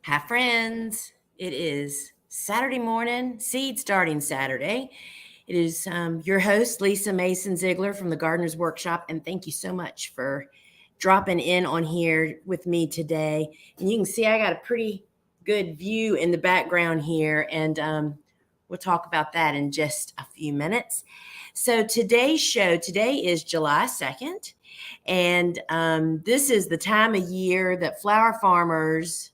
Hi, friends. It is Saturday morning, seed starting Saturday. It is your host, Lisa Mason Ziegler from the Gardener's Workshop, and thank you so much for dropping in on here with me today. And you can see I got a pretty good view in the background here, and we'll talk about that in just a few minutes. So today's show, today is July 2nd, and this is the time of year that flower farmers,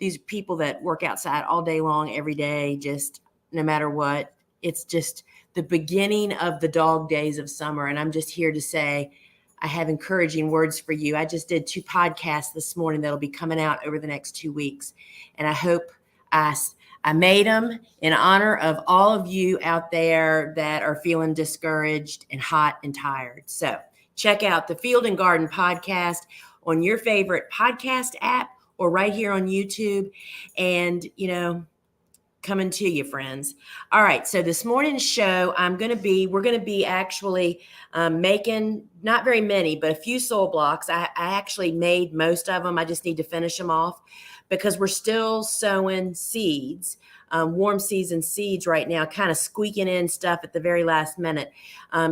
these people that work outside all day long, every day, just no matter what, it's just the beginning of the dog days of summer. And I'm just here to say, I have encouraging words for you. I just did 2 podcasts this morning that'll be coming out over the next 2 weeks. And I hope I made them in honor of all of you out there that are feeling discouraged and hot and tired. So check out the Field and Garden podcast on your favorite podcast app or right here on YouTube, and, coming to you, friends. All right, so this morning's show, we're going to be actually making not very many, but a few soil blocks. I actually made most of them. I just need to finish them off because we're still sowing seeds, warm season seeds right now, kind of squeaking in stuff at the very last minute.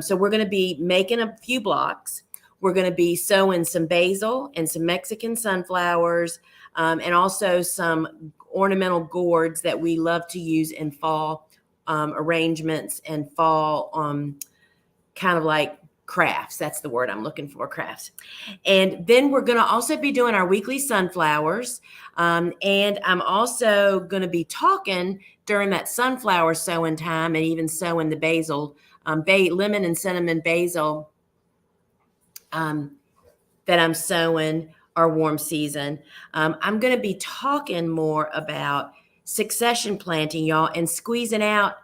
So we're going to be making a few blocks. We're going to be sowing some basil and some Mexican sunflowers, and also some ornamental gourds that we love to use in fall arrangements and fall kind of like crafts. That's the word I'm looking for, crafts. And then we're going to also be doing our weekly sunflowers. And I'm also going to be talking during that sunflower sowing time and even sowing the basil, lemon and cinnamon basil that I'm sowing our warm season. I'm going to be talking more about succession planting, y'all, and squeezing out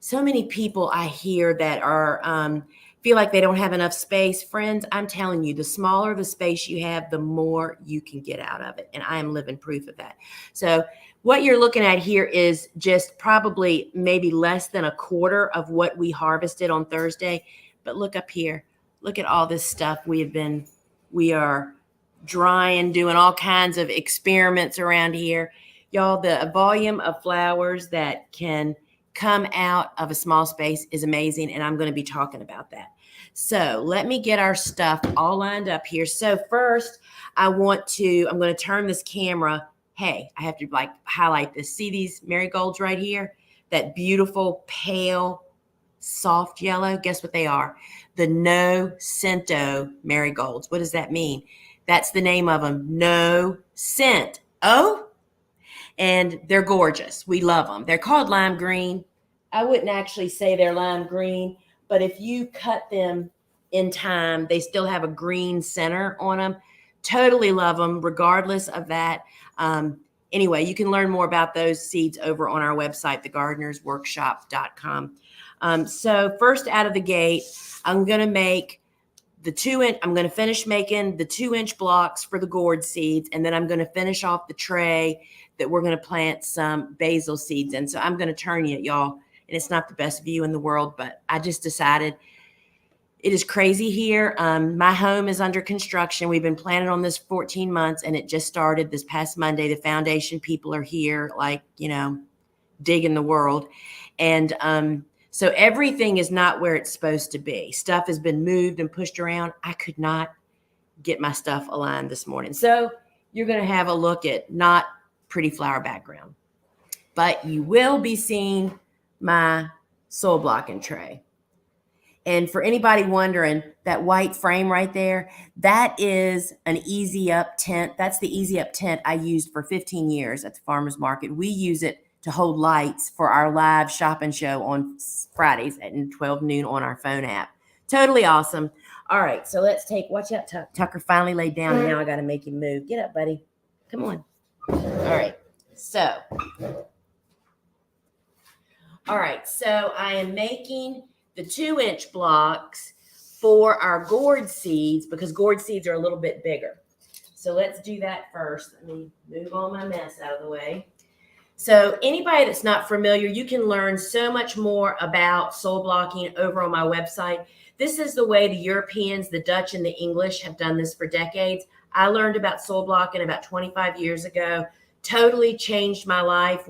so many people I hear that are feel like they don't have enough space. Friends, I'm telling you, the smaller the space you have, the more you can get out of it. And I am living proof of that. So what you're looking at here is just probably maybe less than a quarter of what we harvested on Thursday. But look up here. Look at all this stuff we are drying, doing all kinds of experiments around here. Y'all, the volume of flowers that can come out of a small space is amazing, and I'm going to be talking about that. So let me get our stuff all lined up here. So first, I'm going to turn this camera. Hey, I have to highlight this. See these marigolds right here? That beautiful, pale, soft yellow? Guess what they are? The no scento marigolds. What does that mean? That's the name of them. No scent. Oh, and they're gorgeous. We love them. They're called lime green. I wouldn't actually say they're lime green, but if you cut them in time, they still have a green center on them. Totally love them, regardless of that. Anyway, you can learn more about those seeds over on our website, thegardenersworkshop.com. So first out of the gate, I'm going to make I'm going to finish making the 2-inch blocks for the gourd seeds, and then I'm going to finish off the tray that we're going to plant some basil seeds in. So I'm going to turn you, y'all, and it's not the best view in the world, but I just decided it is crazy here. My home is under construction. We've been planning on this 14 months, and it just started this past Monday. The foundation people are here, digging the world. And so everything is not where it's supposed to be. Stuff has been moved and pushed around. I could not get my stuff aligned this morning. So you're going to have a look at not pretty flower background, but you will be seeing my soil blocking tray. And for anybody wondering, that white frame right there, that is an Easy Up tent. That's the Easy Up tent I used for 15 years at the farmer's market. We use it to hold lights for our live shop and show on Fridays at 12 noon on our phone app. Totally awesome. All right, so let's watch out, Tucker finally laid down, and now I got to make him move. Get up, buddy. Come on. All right, so I am making the 2-inch blocks for our gourd seeds because gourd seeds are a little bit bigger. So let's do that first. Let me move all my mess out of the way. So anybody that's not familiar, you can learn so much more about soil blocking over on my website. This is the way the Europeans, the Dutch, and the English have done this for decades. I learned about soil blocking about 25 years ago Totally changed my life.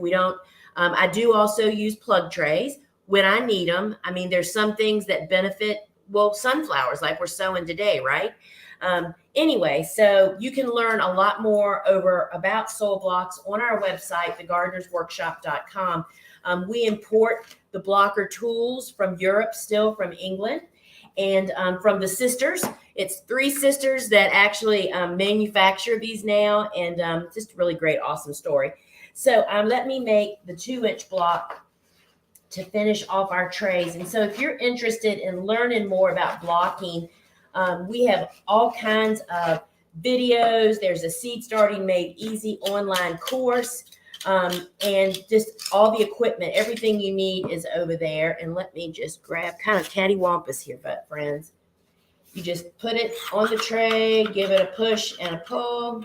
I do also use plug trays when I need them. I mean, there's some things that benefit, well, sunflowers like we're sowing today, right? Anyway, so you can learn a lot more about soil blocks on our website, thegardenersworkshop.com. We import the blocker tools from Europe, still from England, and from the sisters. It's 3 sisters that actually manufacture these now, and just a really great, awesome story. So let me make the 2-inch block to finish off our trays. And so if you're interested in learning more about blocking, we have all kinds of videos. There's a Seed Starting Made Easy online course, and just all the equipment, everything you need is over there. And let me just grab kind of cattywampus here, friends. You just put it on the tray, give it a push and a pull,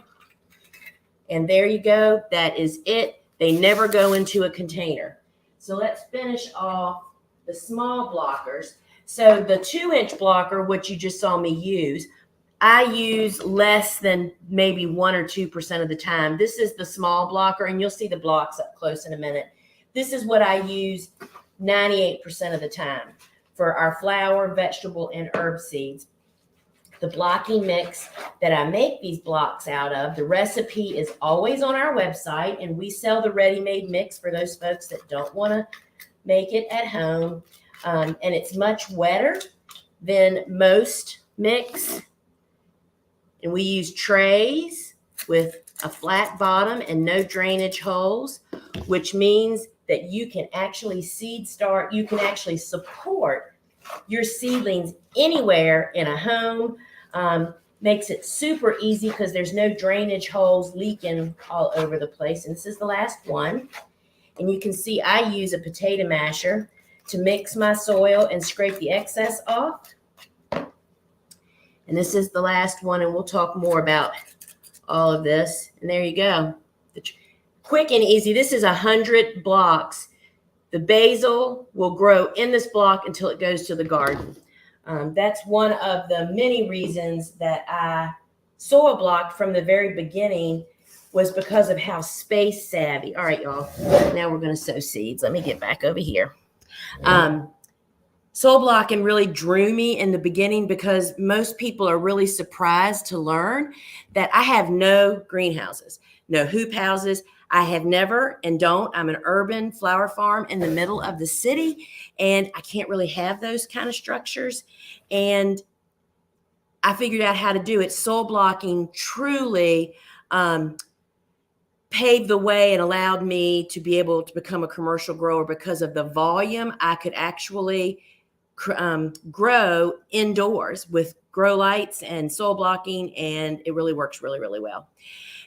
and there you go. That is it. They never go into a container. So let's finish off the small blockers. So the 2-inch blocker, which you just saw me use, I use less than maybe 1 or 2% of the time. This is the small blocker, and you'll see the blocks up close in a minute. This is what I use 98% of the time for our flower, vegetable, and herb seeds. The blocking mix that I make these blocks out of, the recipe is always on our website, and we sell the ready-made mix for those folks that don't want to make it at home. And it's much wetter than most mix. And we use trays with a flat bottom and no drainage holes, which means that you can actually you can actually support your seedlings anywhere in a home. Makes it super easy because there's no drainage holes leaking all over the place. And this is the last one. And you can see I use a potato masher to mix my soil and scrape the excess off. And this is the last one, and we'll talk more about all of this. And there you go. Quick and easy. This is 100 blocks. The basil will grow in this block until it goes to the garden. That's one of the many reasons that I soil blocked from the very beginning, was because of how space savvy. All right, y'all. Now we're going to sow seeds. Let me get back over here. Soil blocking really drew me in the beginning because most people are really surprised to learn that I have no greenhouses, no hoop houses. I have never and don't. I'm an urban flower farm in the middle of the city, and I can't really have those kind of structures. And I figured out how to do it. Soil blocking truly paved the way and allowed me to be able to become a commercial grower because of the volume. I could actually grow indoors with grow lights and soil blocking, and it really works really, really well.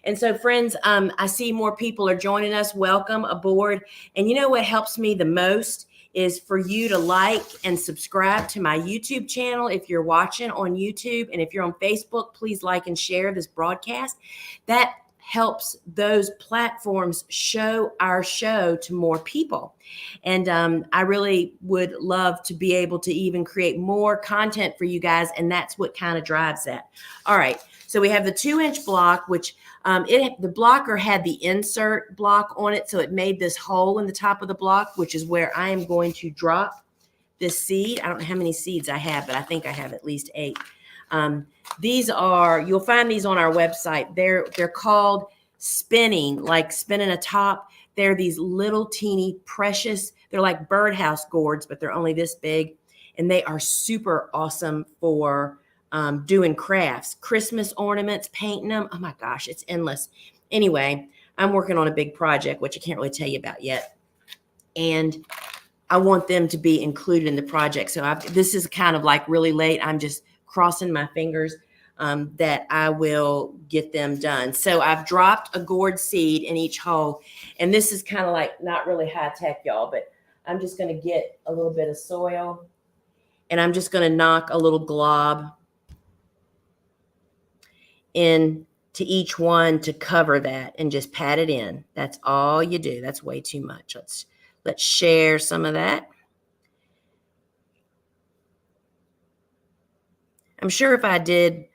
And so, friends, I see more people are joining us. Welcome aboard. And you know what helps me the most is for you to like and subscribe to my YouTube channel if you're watching on YouTube. And if you're on Facebook, please like and share this broadcast. That helps those platforms show our show to more people. And I really would love to be able to even create more content for you guys. And that's what kind of drives that. All right. So we have the 2-inch block, which the blocker had the insert block on it. So it made this hole in the top of the block, which is where I am going to drop this seed. I don't know how many seeds I have, but I think I have at least 8. You'll find these on our website. They're called spinning, like spinning a top. They're these little teeny precious, they're like birdhouse gourds, but they're only this big. And they are super awesome for doing crafts, Christmas ornaments, painting them. Oh my gosh, it's endless. Anyway, I'm working on a big project, which I can't really tell you about yet. And I want them to be included in the project. So this is kind of like really late. I'm just crossing my fingers that I will get them done. So I've dropped a gourd seed in each hole. And this is kind of like not really high tech, y'all, but I'm just going to get a little bit of soil and I'm just going to knock a little glob in to each one to cover that and just pat it in. That's all you do. That's way too much. Let's share some of that. I'm sure if I did,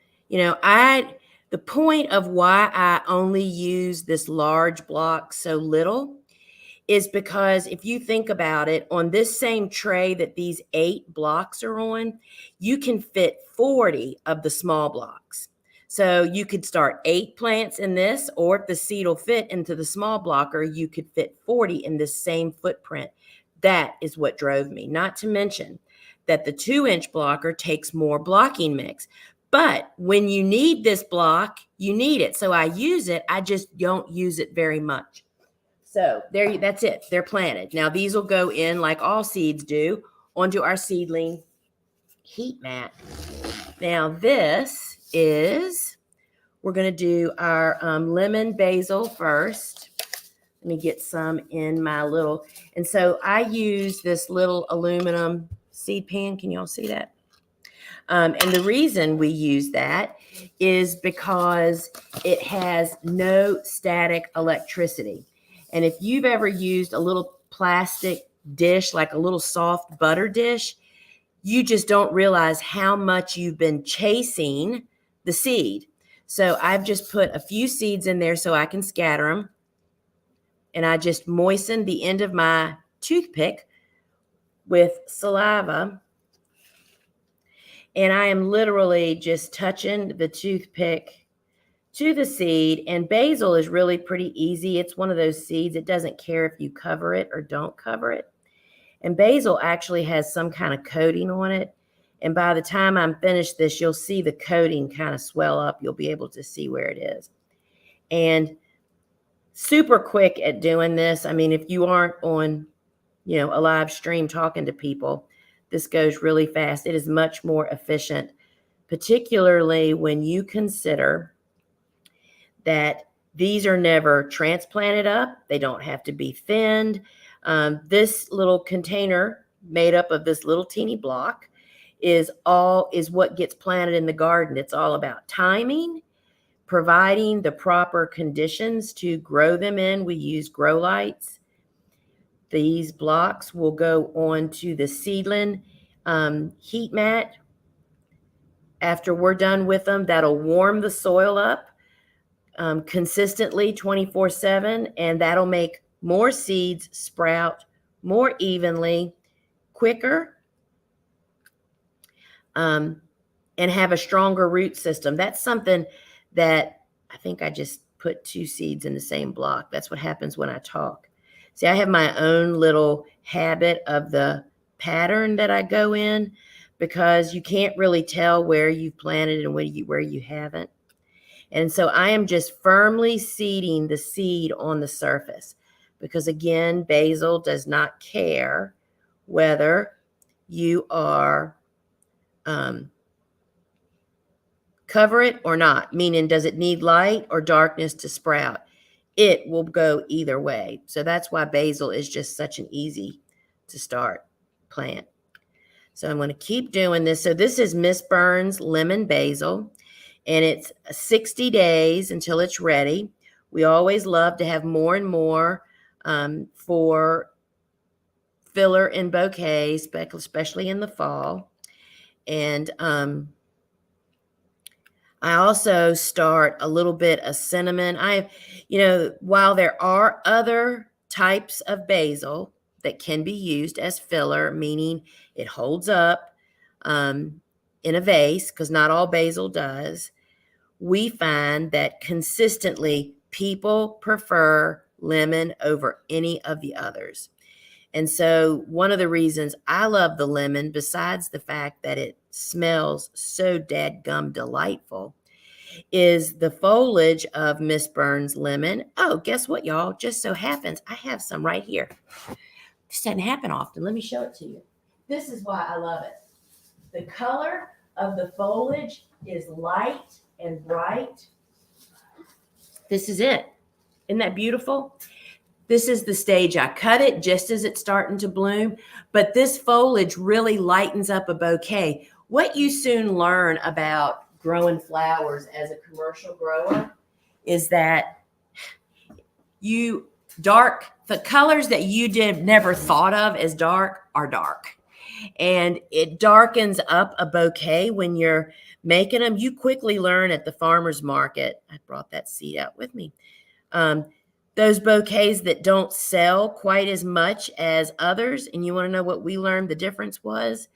The point of why I only use this large block so little is because if you think about it, on this same tray that these 8 blocks are on, you can fit 40 of the small blocks. So you could start 8 plants in this, or if the seed will fit into the small blocker, you could fit 40 in this same footprint. That is what drove me, not to mention that the 2-inch blocker takes more blocking mix. But when you need this block, you need it. So I use it, I just don't use it very much. So there, that's it. They're planted. Now these will go in like all seeds do onto our seedling heat mat. Now this is, we're going to do our lemon basil first. Let me get some in my little, and so I use this little aluminum seed pan. Can y'all see that? And the reason we use that is because it has no static electricity. And if you've ever used a little plastic dish, like a little soft butter dish, you just don't realize how much you've been chasing the seed. So I've just put a few seeds in there so I can scatter them. And I just moisten the end of my toothpick with saliva. And I am literally just touching the toothpick to the seed. And basil is really pretty easy. It's one of those seeds. It doesn't care if you cover it or don't cover it. And basil actually has some kind of coating on it. And by the time I'm finished this, you'll see the coating kind of swell up. You'll be able to see where it is. And super quick at doing this. I mean, if you aren't on, a live stream talking to people, this goes really fast. It is much more efficient, particularly when you consider that these are never transplanted up. They don't have to be thinned. This little container made up of this little teeny block is what gets planted in the garden. It's all about timing, providing the proper conditions to grow them in. We use grow lights. These blocks will go on to the seedling heat mat. After we're done with them, that'll warm the soil up consistently 24/7, and that'll make more seeds sprout more evenly, quicker, and have a stronger root system. That's something that I think I just put 2 seeds in the same block. That's what happens when I talk. See, I have my own little habit of the pattern that I go in, because you can't really tell where you've planted and where you haven't. And so I am just firmly seeding the seed on the surface, because again, basil does not care whether you are cover it or not, meaning does it need light or darkness to sprout? It will go either way. So that's why basil is just such an easy to start plant. So I'm going to keep doing this. So this is Miss Burns lemon basil, and it's 60 days until it's ready. We always love to have more and more for filler and bouquets, especially in the fall. And I also start a little bit of cinnamon. While there are other types of basil that can be used as filler, meaning it holds up in a vase, because not all basil does, we find that consistently people prefer lemon over any of the others. And so one of the reasons I love the lemon, besides the fact that it smells so dadgum delightful, is the foliage of Miss Burns lemon. Oh, guess what, y'all? Just so happens I have some right here. This doesn't happen often. Let me show it to you. This is why I love it. The color of the foliage is light and bright. This is it. Isn't that beautiful? This is the stage I cut it just as it's starting to bloom, but this foliage really lightens up a bouquet. What you soon learn about growing flowers as a commercial grower is that the colors that you never thought of as dark are dark. And it darkens up a bouquet when you're making them. You quickly learn at the farmer's market. I brought that seed out with me. Those bouquets that don't sell quite as much as others. And you want to know what we learned the difference was?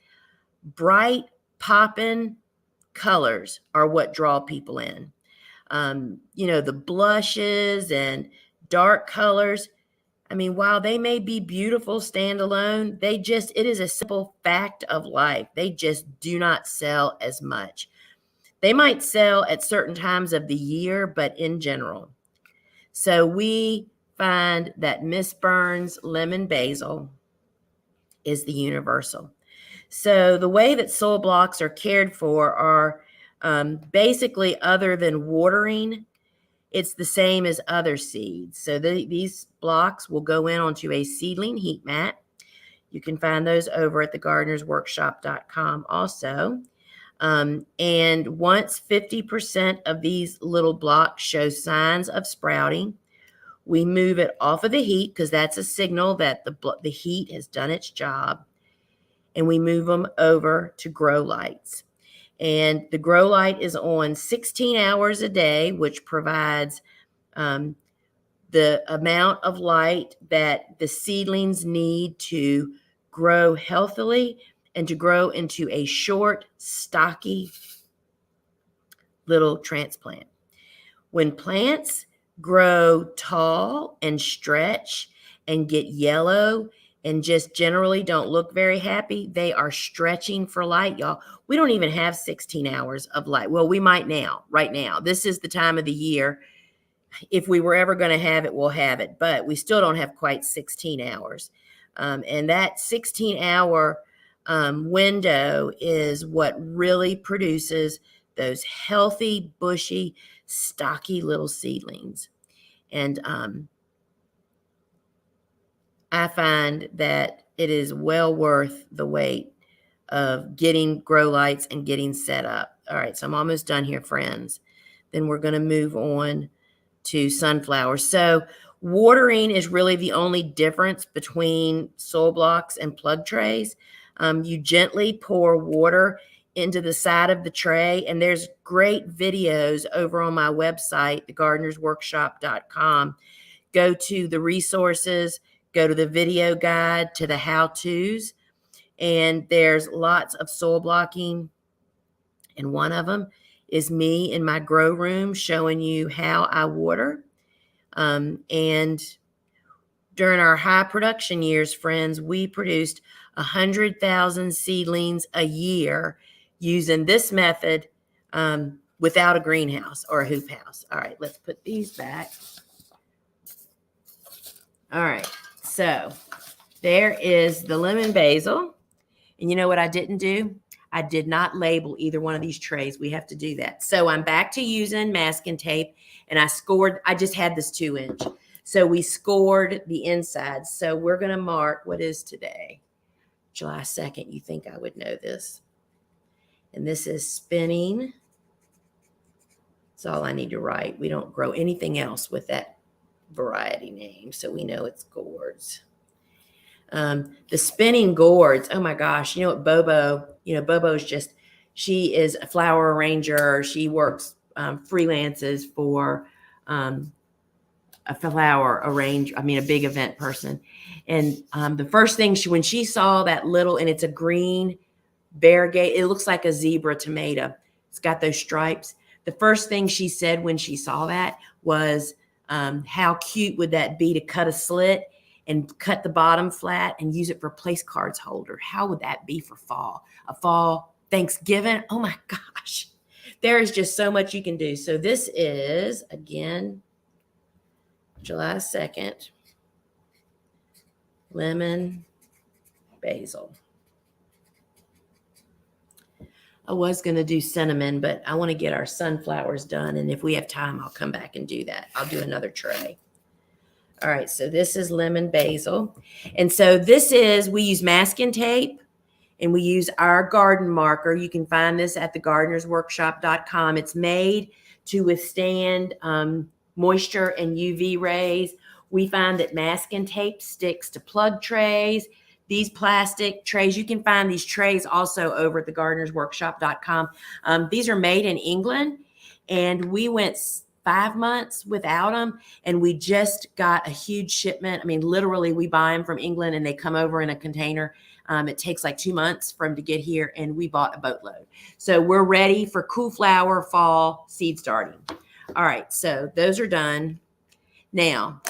Bright, popping colors are what draw people in. The blushes and dark colors. I mean, while they may be beautiful standalone, it is a simple fact of life. They just do not sell as much. They might sell at certain times of the year, but in general. So we find that Miss Burns' lemon basil is the universal. So the way that soil blocks are cared for are basically, other than watering, it's the same as other seeds. So these blocks will go in onto a seedling heat mat. You can find those over at thegardenersworkshop.com also. And once 50% of these little blocks show signs of sprouting, we move it off of the heat because that's a signal that the heat has done its job. And we move them over to grow lights. And the grow light is on 16 hours a day, which provides the amount of light that the seedlings need to grow healthily and to grow into a short, stocky little transplant. When plants grow tall and stretch and get yellow and just generally don't look very happy, they are stretching for light, y'all. We don't even have 16 hours of light. Well, we might now, right now. This is the time of the year. If we were ever going to have it, we'll have it. But we still don't have quite 16 hours. And that 16-hour window is what really produces those healthy, bushy, stocky little seedlings. And I find that it is well worth the wait of getting grow lights and getting set up. All right, so I'm almost done here, friends. Then we're going to move on to sunflowers. So watering is really the only difference between soil blocks and plug trays. You gently pour water into the side of the tray, and there's great videos over on my website, thegardenersworkshop.com. Go to the resources, go to the video guide, to the how-tos, and there's lots of soil blocking. And one of them is me in my grow room showing you how I water. And during our high production years, friends, we produced 100,000 seedlings a year using this method without a greenhouse or a hoop house. All right, let's put these back. All right, so there is the lemon basil. And you know what I didn't do? I did not label either one of these trays. We have to do that. So I'm back to using masking tape, and I just had this 2-inch. So we scored the inside. So we're going to mark, what is today? July 2nd. You think I would know this. And this is spinning. That's all I need to write. We don't grow anything else with that variety name, so we know it's gourds. The spinning gourds, oh my gosh, you know what Bobo's she is a flower arranger. She works, freelances for a flower a big event person. And the first thing when she saw that little, and it's a green variegate, it looks like a zebra tomato. It's got those stripes. The first thing she said when she saw that was, how cute would that be to cut a slit and cut the bottom flat and use it for place cards holder? How would that be for fall? A fall Thanksgiving? Oh my gosh. There is just so much you can do. So this is, again, July 2nd, lemon basil. I was going to do cinnamon, but I want to get our sunflowers done. And if we have time, I'll come back and do that. I'll do another tray. All right, so this is lemon basil. And so we use masking tape, and we use our garden marker. You can find this at thegardenersworkshop.com. It's made to withstand moisture and UV rays. We find that masking tape sticks to plug trays, these plastic trays. You can find these trays also over at thegardenersworkshop.com. These are made in England, and we went 5 months without them, and we just got a huge shipment. I mean, literally, we buy them from England, and they come over in a container. It takes like 2 months for them to get here, and we bought a boatload. So we're ready for cool flower fall seed starting. All right, so those are done. Now,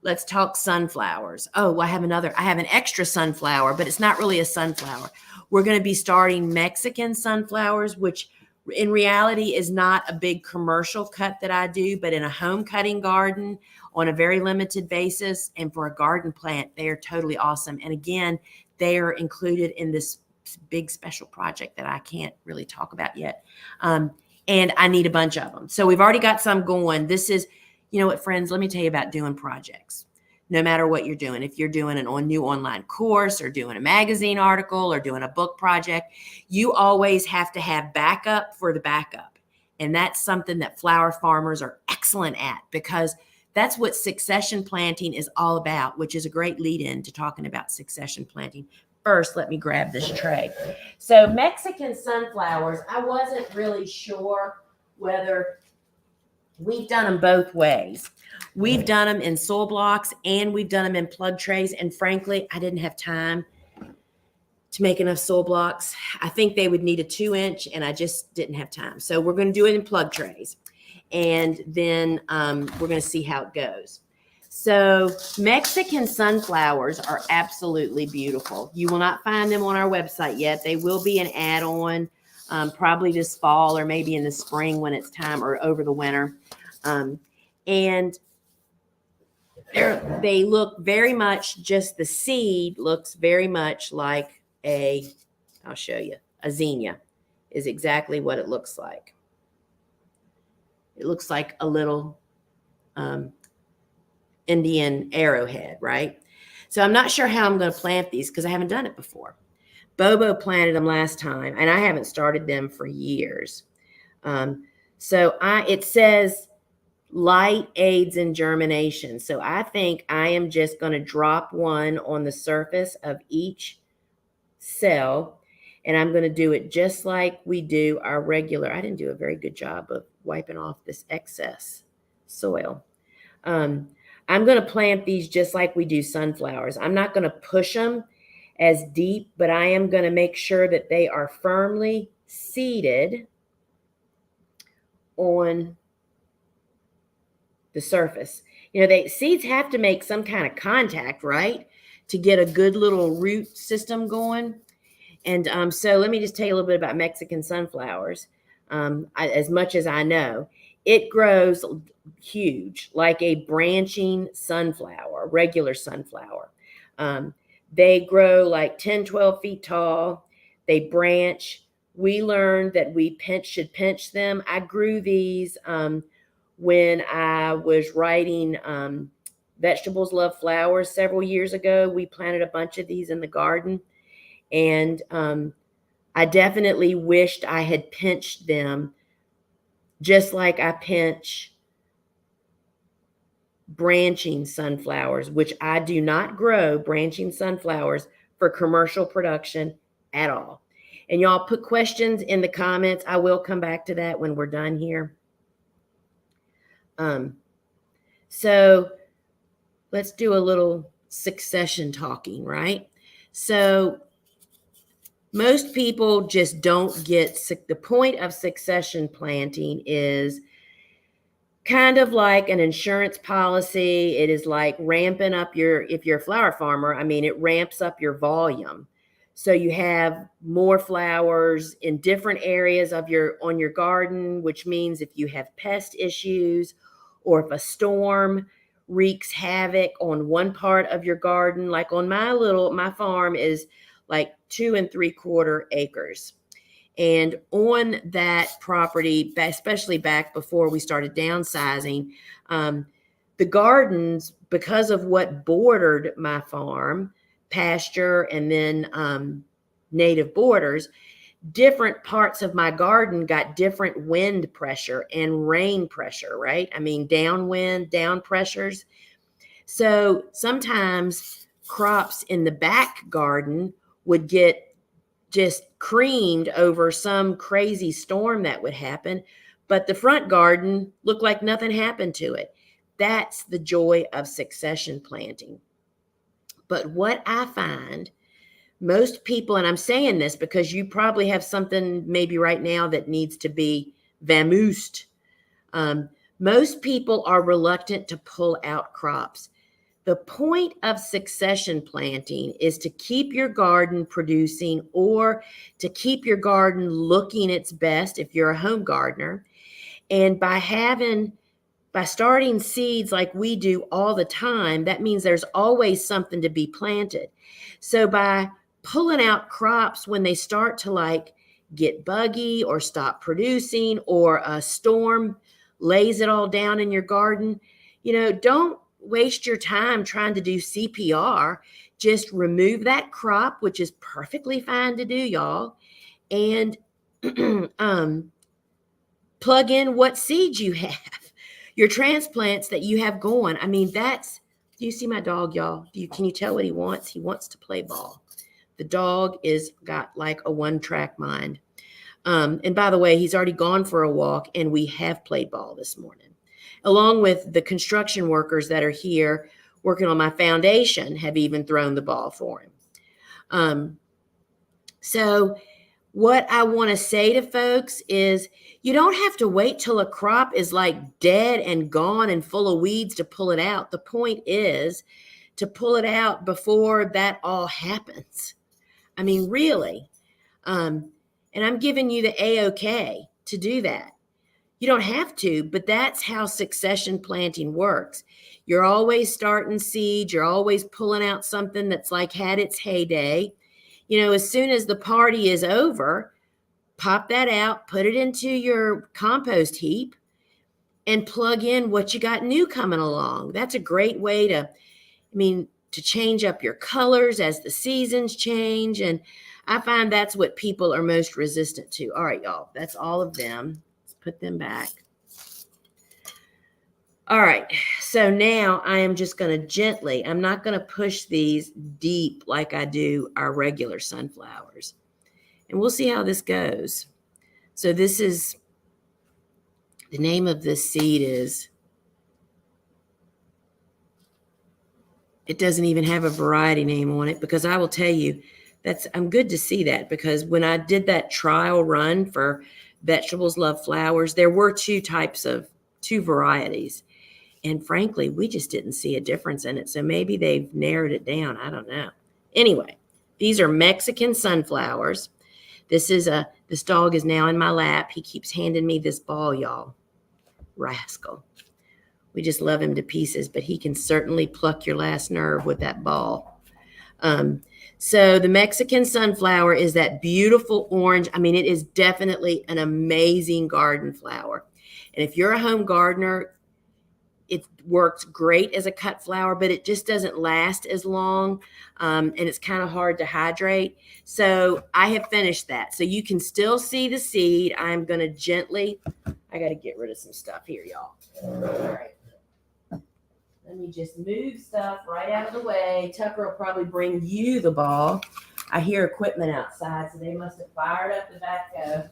let's talk sunflowers. Oh, I have an extra sunflower, but it's not really a sunflower. We're going to be starting Mexican sunflowers, which in reality is not a big commercial cut that I do, but in a home cutting garden on a very limited basis. And for a garden plant, they are totally awesome. And again, they are included in this big special project that I can't really talk about yet. And I need a bunch of them. So we've already got some going. This is, you know what, friends, let me tell you about doing projects. No matter what you're doing, if you're doing a new online course or doing a magazine article or doing a book project, you always have to have backup for the backup. And that's something that flower farmers are excellent at, because that's what succession planting is all about, which is a great lead in to talking about succession planting. First, let me grab this tray. So Mexican sunflowers, I wasn't really sure whether we've done them both ways. We've done them in soil blocks and we've done them in plug trays. And frankly, I didn't have time to make enough soil blocks. I think they would need a 2-inch and I just didn't have time. So we're going to do it in plug trays. And then we're going to see how it goes. So Mexican sunflowers are absolutely beautiful. You will not find them on our website yet. They will be an add-on probably this fall or maybe in the spring when it's time, or over the winter. And they look very much, just the seed looks very much like I'll show you, a zinnia is exactly what it looks like. It looks like a little Indian arrowhead, right? So I'm not sure how I'm going to plant these because I haven't done it before. Bobo planted them last time, and I haven't started them for years. It says light aids in germination. So I think I am just going to drop one on the surface of each cell, and I'm going to do it just like we do our regular. I didn't do a very good job of wiping off this excess soil. I'm going to plant these just like we do sunflowers. I'm not going to push them as deep, but I am going to make sure that they are firmly seated on the surface. You know, seeds have to make some kind of contact, right, to get a good little root system going. And so let me just tell you a little bit about Mexican sunflowers. As much as I know, it grows huge, like a branching sunflower, regular sunflower. They grow like 10, 12 feet tall. They branch. We learned that we should pinch them. I grew these when I was writing Vegetables Love Flowers several years ago. We planted a bunch of these in the garden. And I definitely wished I had pinched them just like I pinch branching sunflowers, which I do not grow branching sunflowers for commercial production at all. And y'all put questions in the comments. I will come back to that when we're done here. So let's do a little succession talking, right? So most people just don't get the point of succession planting is kind of like an insurance policy. It is like ramping up if you're a flower farmer, I mean, it ramps up your volume. So you have more flowers in different areas on your garden, which means if you have pest issues or if a storm wreaks havoc on one part of your garden, like on my farm is like 2 3/4 acres. And on that property, especially back before we started downsizing, the gardens, because of what bordered my farm, pasture and then native borders, different parts of my garden got different wind pressure and rain pressure, right? I mean, downwind, down pressures. So sometimes crops in the back garden would get just creamed over some crazy storm that would happen, but the front garden looked like nothing happened to it. That's the joy of succession planting. But what I find most people, and I'm saying this because you probably have something maybe right now that needs to be vamoosed. Most people are reluctant to pull out crops. The point of succession planting is to keep your garden producing or to keep your garden looking its best if you're a home gardener. And by starting seeds like we do all the time, that means there's always something to be planted. So by pulling out crops when they start to like get buggy or stop producing or a storm lays it all down in your garden, don't waste your time trying to do CPR. Just remove that crop, which is perfectly fine to do, y'all, and plug in what seeds you have, your transplants that you have going. I mean, do you see my dog, y'all? Can you tell what he wants? He wants to play ball. The dog is got like a one-track mind. And by the way, he's already gone for a walk, and we have played ball this morning, along with the construction workers that are here working on my foundation have even thrown the ball for him. So what I want to say to folks is you don't have to wait till a crop is like dead and gone and full of weeds to pull it out. The point is to pull it out before that all happens. I mean, really. And I'm giving you the A-OK to do that. You don't have to, but that's how succession planting works. You're always starting seeds. You're always pulling out something that's like had its heyday. As soon as the party is over, pop that out, put it into your compost heap, and plug in what you got new coming along. That's a great way to change up your colors as the seasons change. And I find that's what people are most resistant to. All right, y'all, that's all of them. Let's put them back. All right, so now I am just going to gently, I'm not going to push these deep like I do our regular sunflowers. And we'll see how this goes. So this is, the name of this seed is, it doesn't even have a variety name on it, because I will tell you, I'm good to see that, because when I did that trial run for Vegetables Love Flowers, there were two varieties. And frankly, we just didn't see a difference in it. So maybe they've narrowed it down. I don't know. Anyway, these are Mexican sunflowers. This dog is now in my lap. He keeps handing me this ball, y'all. Rascal. We just love him to pieces, but he can certainly pluck your last nerve with that ball. So the Mexican sunflower is that beautiful orange. I mean, it is definitely an amazing garden flower. And if you're a home gardener, it works great as a cut flower, but it just doesn't last as long, and it's kind of hard to hydrate. So I have finished that. So you can still see the seed. I'm going to gently, I got to get rid of some stuff here, y'all. All right. Let me just move stuff right out of the way. Tucker will probably bring you the ball. I hear equipment outside, so they must have fired up the backhoe.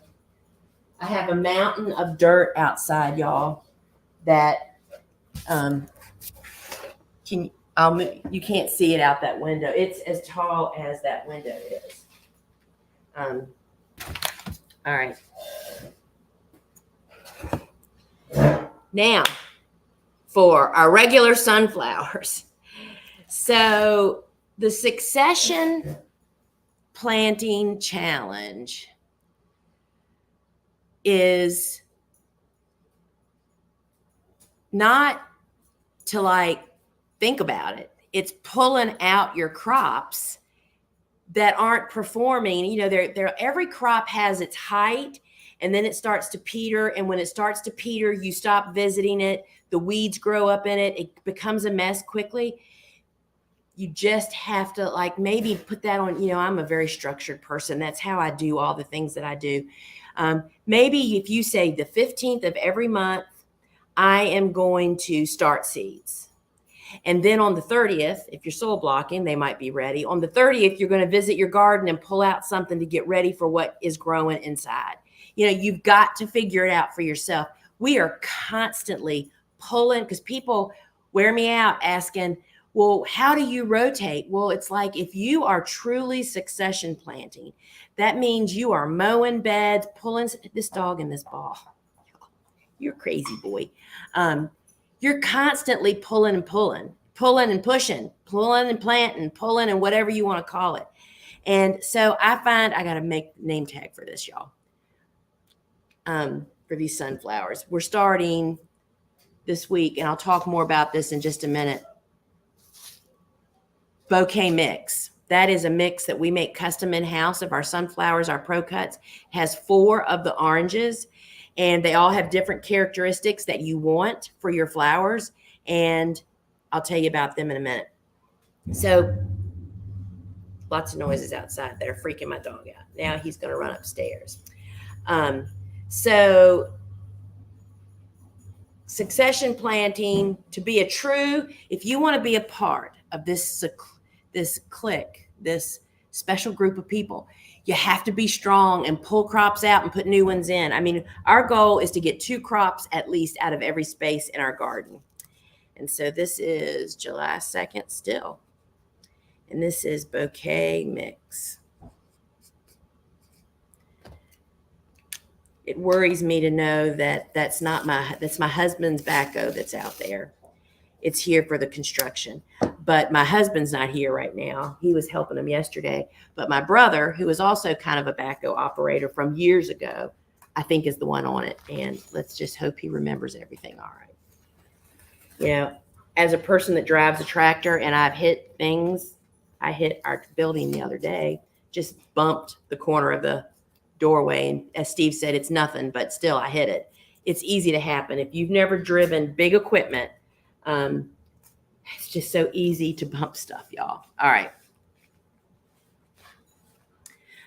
I have a mountain of dirt outside, y'all, that you can't see it out that window. It's as tall as that window is. All right. Now, for our regular sunflowers. So the succession planting challenge is not to think about it. It's pulling out your crops that aren't performing. Every crop has its height, and then it starts to peter. And when it starts to peter, you stop visiting it. The weeds grow up in it. It becomes a mess quickly. You just have to maybe put that on. I'm a very structured person. That's how I do all the things that I do. Maybe if you say the 15th of every month, I am going to start seeds. And then on the 30th, if you're soil blocking, they might be ready. On the 30th, you're going to visit your garden and pull out something to get ready for what is growing inside. You know, you've got to figure it out for yourself. We are constantly pulling, because people wear me out asking, well, how do you rotate? Well, it's like, if you are truly succession planting, that means you are mowing beds, pulling this dog in this ball. You're crazy, boy. You're constantly pulling and pushing, pulling and planting, pulling and whatever you want to call it. And so I find I got to make name tag for this, y'all. For these sunflowers, we're starting this week, and I'll talk more about this in just a minute. Bouquet mix. That is a mix that we make custom in-house of our sunflowers. Our Pro Cuts has 4 of the oranges, and they all have different characteristics that you want for your flowers. And I'll tell you about them in a minute. So lots of noises outside that are freaking my dog out. Now he's going to run upstairs. So succession planting, to be a true, if you want to be a part of this clique, this special group of people, you have to be strong and pull crops out and put new ones in. I mean, our goal is to get 2 crops at least out of every space in our garden. And so this is July 2nd still. And this is Bouquet mix. It worries me to know that that's my husband's backhoe that's out there. It's here for the construction. But my husband's not here right now. He was helping him yesterday. But my brother, who is also kind of a backhoe operator from years ago, I think is the one on it. And let's just hope he remembers everything all right. You know, as a person that drives a tractor, and I've hit things, I hit our building the other day, just bumped the corner of the doorway. And as Steve said, it's nothing, but still I hit it. It's easy to happen. If you've never driven big equipment, it's just so easy to bump stuff, y'all. All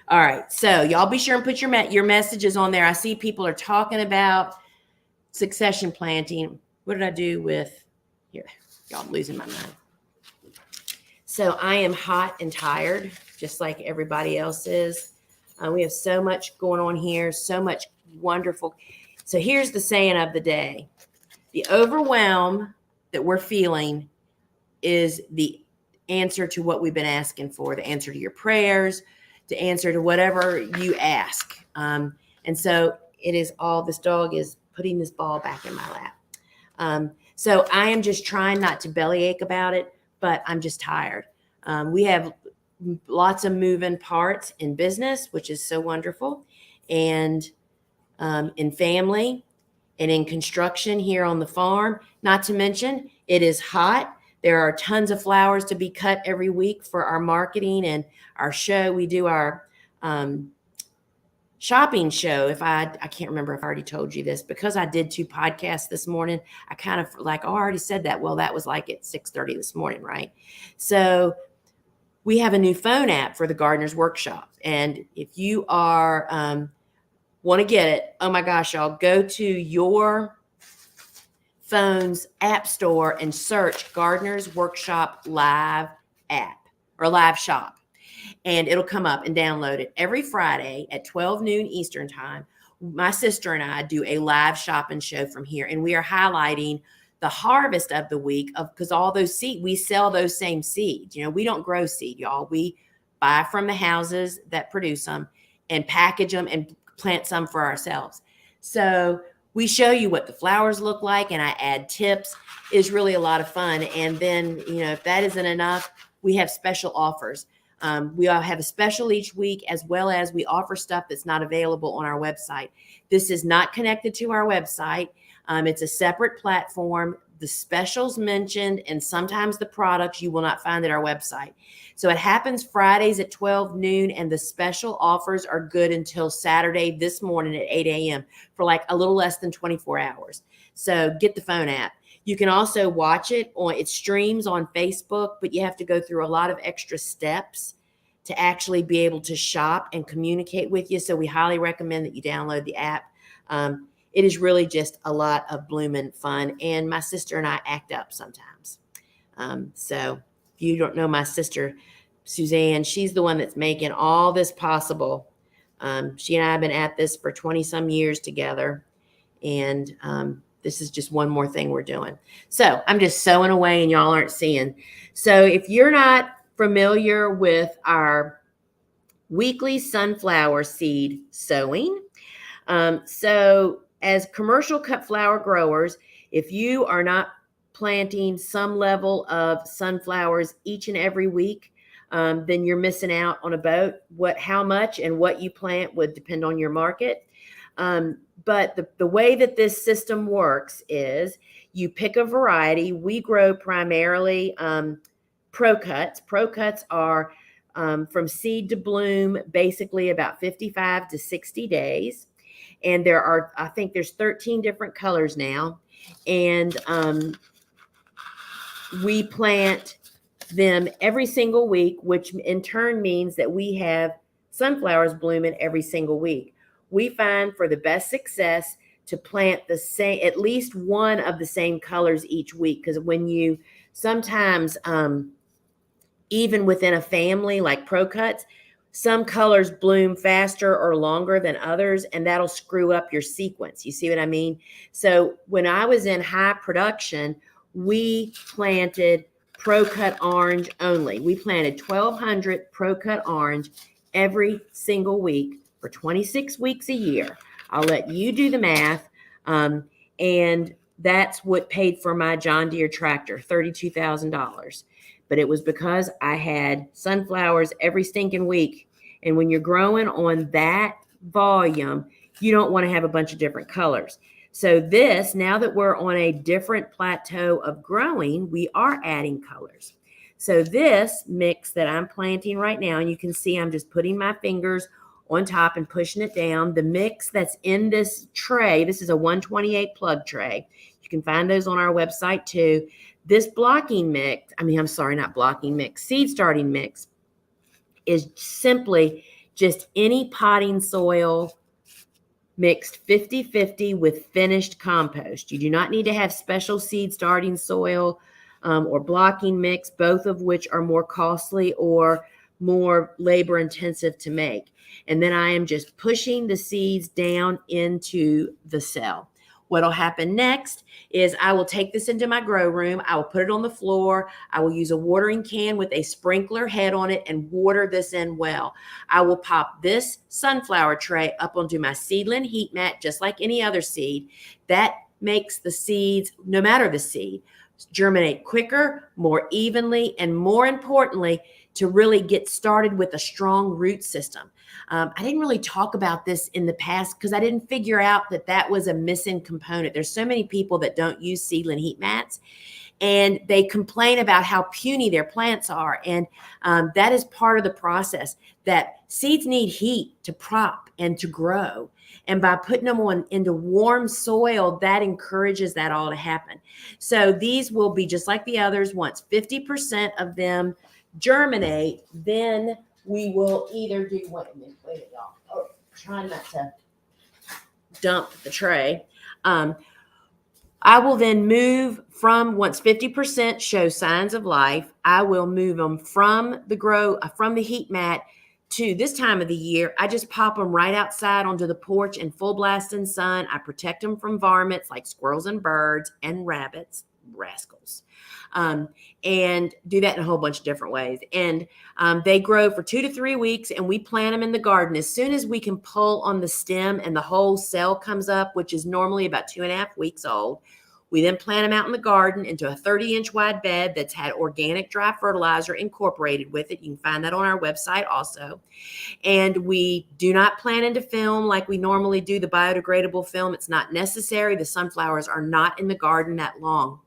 right. So y'all be sure and put your messages on there. I see people are talking about succession planting. What did I do with here? Y'all, I'm losing my mind. So I am hot and tired, just like everybody else is. We have so much going on here, so much wonderful. So here's the saying of the day. The overwhelm that we're feeling is the answer to what we've been asking for, the answer to your prayers, the answer to whatever you ask. And so it is all, this dog is putting this ball back in my lap. So I am just trying not to bellyache about it, but I'm just tired. We have lots of moving parts in business, which is so wonderful, and in family and in construction here on the farm. Not to mention, it is hot. There are tons of flowers to be cut every week for our marketing and our show. We do our shopping show. I can't remember if I already told you this, because I did 2 podcasts this morning. I kind of like, oh, I already said that. Well, that was like at 6:30 this morning, right? So we have a new phone app for the Gardener's Workshop. And if you are want to get it, oh my gosh, y'all, go to your phone's app store and search Gardener's Workshop Live app or Live Shop. And it'll come up, and download it. Every Friday at 12 noon Eastern time, my sister and I do a live shopping show from here. And we are highlighting the harvest of the week, because all those seeds, we sell those same seeds. You know, we don't grow seed, y'all. We buy from the houses that produce them and package them and plant some for ourselves. So we show you what the flowers look like, and I add tips. It's really a lot of fun. And then, you know, if that isn't enough, we have special offers. We all have a special each week, as well as we offer stuff that's not available on our website. This is not connected to our website. It's a separate platform. The specials mentioned, and sometimes the products, you will not find at our website. So it happens Fridays at 12 noon, and the special offers are good until Saturday this morning at 8 a.m. for like a little less than 24 hours. So get the phone app. You can also watch it it streams on Facebook, but you have to go through a lot of extra steps to actually be able to shop and communicate with you. So we highly recommend that you download the app. It is really just a lot of blooming fun. And my sister and I act up sometimes. So if you don't know my sister, Suzanne, she's the one that's making all this possible. She and I have been at this for 20 some years together. And this is just one more thing we're doing. So I'm just sewing away and y'all aren't seeing. So if you're not familiar with our weekly sunflower seed sowing, so as commercial cut flower growers, if you are not planting some level of sunflowers each and every week, then you're missing out on a boat. How much and what you plant would depend on your market. But the way that this system works is you pick a variety. We grow primarily pro cuts. Pro cuts are from seed to bloom, basically about 55 to 60 days. And I think there's 13 different colors now. And we plant them every single week, which in turn means that we have sunflowers blooming every single week. We find for the best success to plant at least one of the same colors each week. Because when you sometimes, even within a family like pro cuts, some colors bloom faster or longer than others, and that'll screw up your sequence. You see what I mean? So when I was in high production, we planted pro cut orange only. We planted 1,200 pro cut orange every single week for 26 weeks a year. I'll let you do the math. And that's what paid for my John Deere tractor, $32,000. But it was because I had sunflowers every stinking week. And when you're growing on that volume, you don't want to have a bunch of different colors. So now that we're on a different plateau of growing, we are adding colors. So this mix that I'm planting right now, and you can see I'm just putting my fingers on top and pushing it down. The mix that's in this tray, this is a 128 plug tray. You can find those on our website too. This seed starting mix is simply just any potting soil mixed 50-50 with finished compost. You do not need to have special seed starting soil or blocking mix, both of which are more costly or more labor intensive to make. And then I am just pushing the seeds down into the cell. What'll happen next is I will take this into my grow room. I will put it on the floor. I will use a watering can with a sprinkler head on it and water this in well. I will pop this sunflower tray up onto my seedling heat mat, just like any other seed. That makes the seeds, no matter the seed, germinate quicker, more evenly, and more importantly, to really get started with a strong root system. I didn't really talk about this in the past because I didn't figure out that was a missing component. There's so many people that don't use seedling heat mats, and they complain about how puny their plants are. And that is part of the process, that seeds need heat to prop and to grow. And by putting them into warm soil, that encourages that all to happen. So these will be just like the others. Once 50% of them germinate, then we will either do, wait a minute, y'all. Oh, trying not to dump the tray. I will then move once 50% show signs of life, I will move them from the heat mat to this time of the year. I just pop them right outside onto the porch in full blasting sun. I protect them from varmints like squirrels and birds and rabbits, rascals. And do that in a whole bunch of different ways. And they grow for 2 to 3 weeks, and we plant them in the garden. As soon as we can pull on the stem and the whole cell comes up, which is normally about 2.5 weeks old, we then plant them out in the garden into a 30-inch wide bed that's had organic dry fertilizer incorporated with it. You can find that on our website also. And we do not plant into film like we normally do the biodegradable film. It's not necessary. The sunflowers are not in the garden that long.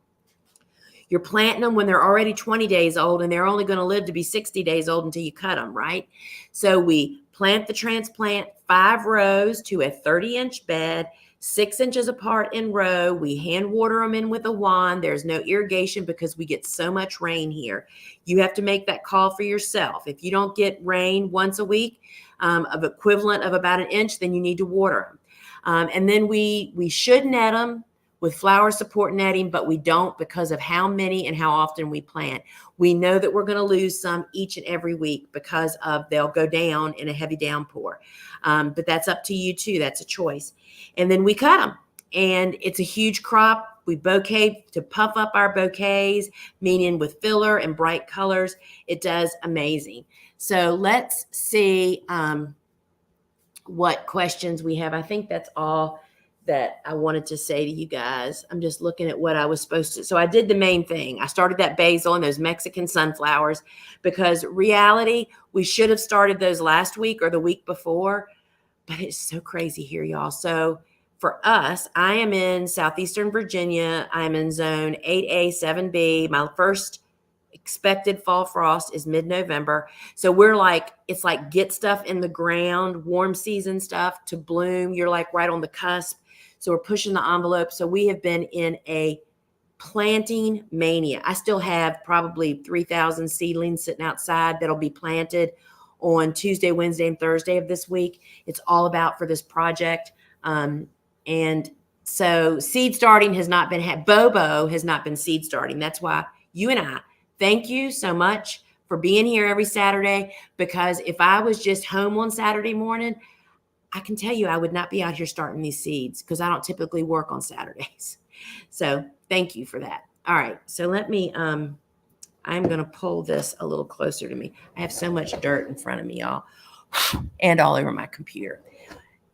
You're planting them when they're already 20 days old, and they're only going to live to be 60 days old until you cut them, right? So we plant the transplant 5 rows to a 30-inch bed, 6 inches apart in row. We hand water them in with a wand. There's no irrigation because we get so much rain here. You have to make that call for yourself. If you don't get rain once a week of equivalent of about 1 inch, then you need to water them. And then we should net them with flower support netting, but we don't because of how many and how often we plant. We know that we're going to lose some each and every week because of they'll go down in a heavy downpour. But that's up to you too. That's a choice. And then we cut them. And it's a huge crop. We bouquet to puff up our bouquets, meaning with filler and bright colors. It does amazing. So let's see what questions we have. I think that's all that I wanted to say to you guys. I'm just looking at what I was supposed to. So I did the main thing. I started that basil and those Mexican sunflowers because reality, we should have started those last week or the week before, but it's so crazy here, y'all. So for us, I am in southeastern Virginia. I'm in zone 8A, 7B. My first expected fall frost is mid-November. So we're like, it's like get stuff in the ground, warm season stuff to bloom. You're like right on the cusp. So we're pushing the envelope. So we have been in a planting mania. I still have probably 3,000 seedlings sitting outside that'll be planted on Tuesday, Wednesday, and Thursday of this week. It's all about for this project. And so seed starting has not been, Bobo has not been seed starting. That's why you and I, thank you so much for being here every Saturday, because if I was just home on Saturday morning, I can tell you I would not be out here starting these seeds because I don't typically work on Saturdays. So thank you for that. All right. So let me, I'm going to pull this a little closer to me. I have so much dirt in front of me, y'all, and all over my computer.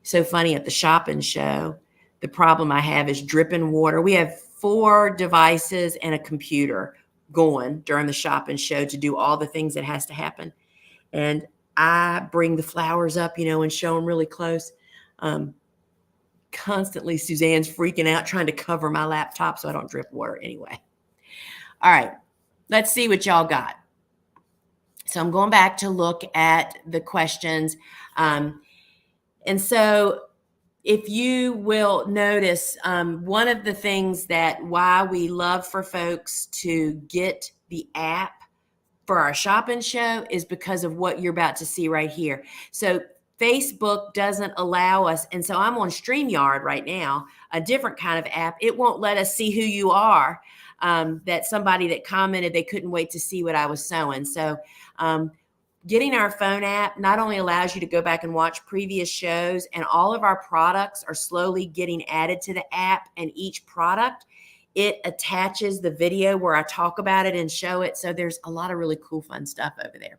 So funny at the shopping show, the problem I have is dripping water. We have 4 devices and a computer going during the shopping show to do all the things that has to happen. And I bring the flowers up, and show them really close. Constantly, Suzanne's freaking out trying to cover my laptop so I don't drip water anyway. All right, let's see what y'all got. So I'm going back to look at the questions. And so if you will notice, one of the things that why we love for folks to get the app for our shopping show is because of what you're about to see right here. So Facebook doesn't allow us. And so I'm on StreamYard right now, a different kind of app. It won't let us see who you are. That somebody that commented, they couldn't wait to see what I was sewing. So getting our phone app not only allows you to go back and watch previous shows, and all of our products are slowly getting added to the app, and each product, it attaches the video where I talk about it and show it. So there's a lot of really cool, fun stuff over there.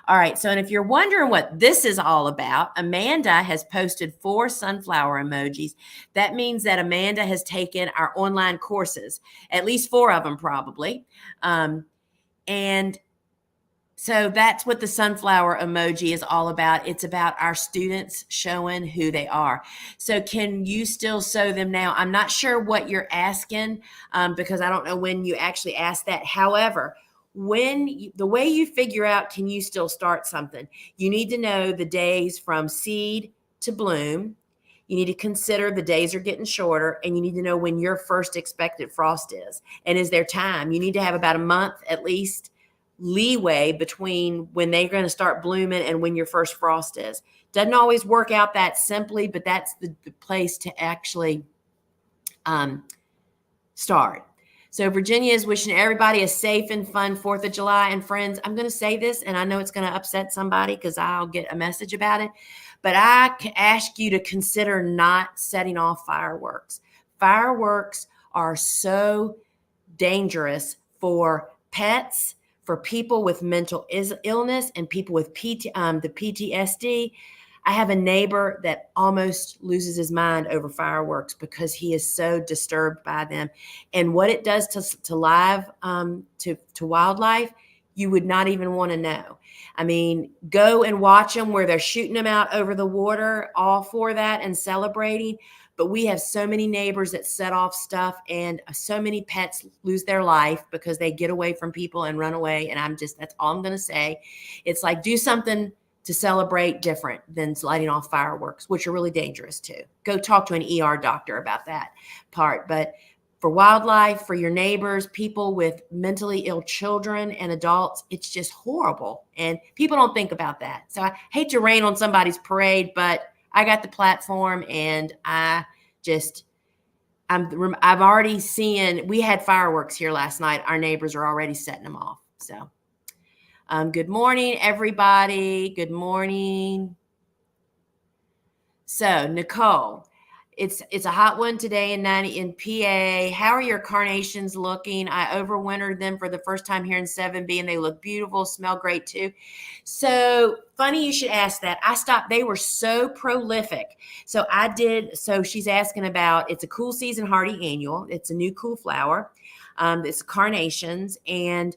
All right. So, and if you're wondering what this is all about, Amanda has posted 4 sunflower emojis. That means that Amanda has taken our online courses, at least 4 of them probably. And so that's what the sunflower emoji is all about. It's about our students showing who they are. So can you still sew them now? I'm not sure what you're asking because I don't know when you actually asked that. However, the way you figure out, can you still start something? You need to know the days from seed to bloom. You need to consider the days are getting shorter, and you need to know when your first expected frost is. And is there time? You need to have about a month at least leeway between when they're going to start blooming and when your first frost is. Doesn't always work out that simply, but that's the place to actually start. So Virginia is wishing everybody a safe and fun 4th of July. And friends, I'm going to say this, and I know it's going to upset somebody because I'll get a message about it, but I ask you to consider not setting off fireworks. Fireworks are so dangerous for pets, for people with mental illness, and people with the PTSD. I have a neighbor that almost loses his mind over fireworks because he is so disturbed by them. And what it does to wildlife, you would not even want to know. I mean, go and watch them where they're shooting them out over the water, all for that and celebrating. But we have so many neighbors that set off stuff, and so many pets lose their life because they get away from people and run away. And that's all I'm going to say. It's like, do something to celebrate different than lighting off fireworks, which are really dangerous too. Go talk to an ER doctor about that part. But for wildlife, for your neighbors, people with mentally ill children and adults, it's just horrible. And people don't think about that. So I hate to rain on somebody's parade, but I got the platform, and I just I've already seen, we had fireworks here last night. Our neighbors are already setting them off. So, good morning, everybody. Good morning. So, Nicole, it's a hot one today in PA. How are your carnations looking? I overwintered them for the first time here in 7B, and they look beautiful, smell great too. So funny you should ask that. I stopped. They were so prolific. So she's asking about, it's a cool season hardy annual. It's a new cool flower. It's carnations, and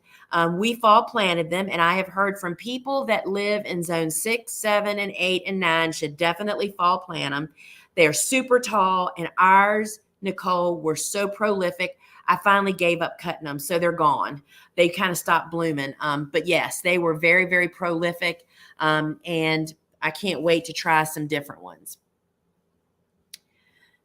we fall planted them. And I have heard from people that live in zone 6, 7, and 8, and 9 should definitely fall plant them. They're super tall, and ours, Nicole, were so prolific. I finally gave up cutting them, so they're gone. They kind of stopped blooming. But yes, they were very, very prolific, and I can't wait to try some different ones.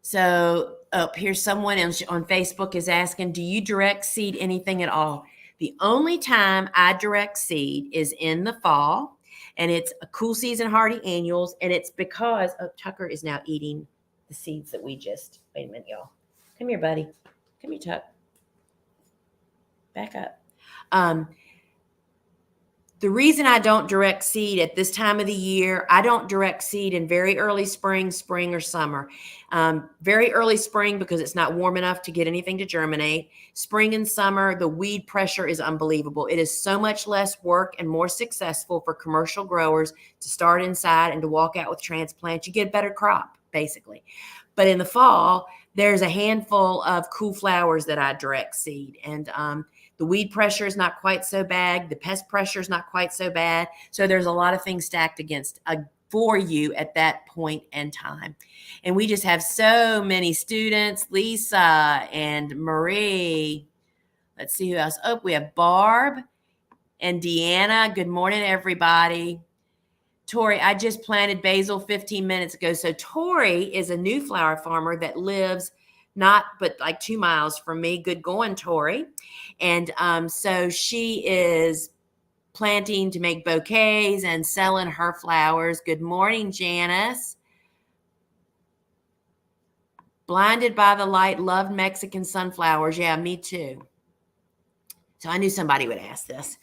So here's someone else on Facebook is asking, do you direct seed anything at all? The only time I direct seed is in the fall, and it's a cool season hardy annuals, and it's because Tucker is now eating the seeds that wait a minute, y'all. Come here, buddy. Come here, Tuck. Back up. The reason I don't direct seed at this time of the year, I don't direct seed in very early spring or summer. Very early spring because it's not warm enough to get anything to germinate. Spring and summer, the weed pressure is unbelievable. It is so much less work and more successful for commercial growers to start inside and to walk out with transplants. You get a better crop, basically. But in the fall, there's a handful of cool flowers that I direct seed. And the weed pressure is not quite so bad. The pest pressure is not quite so bad. So there's a lot of things stacked against for you at that point in time. And we just have so many students, Lisa and Marie. Let's see who else. Oh, we have Barb and Deanna. Good morning, everybody. Tori, I just planted basil 15 minutes ago. So Tori is a new flower farmer that lives not but like 2 miles from me. Good going, Tori. And so she is planting to make bouquets and selling her flowers. Good morning, Janice. Blinded by the light, loved Mexican sunflowers. Yeah, me too. So I knew somebody would ask this.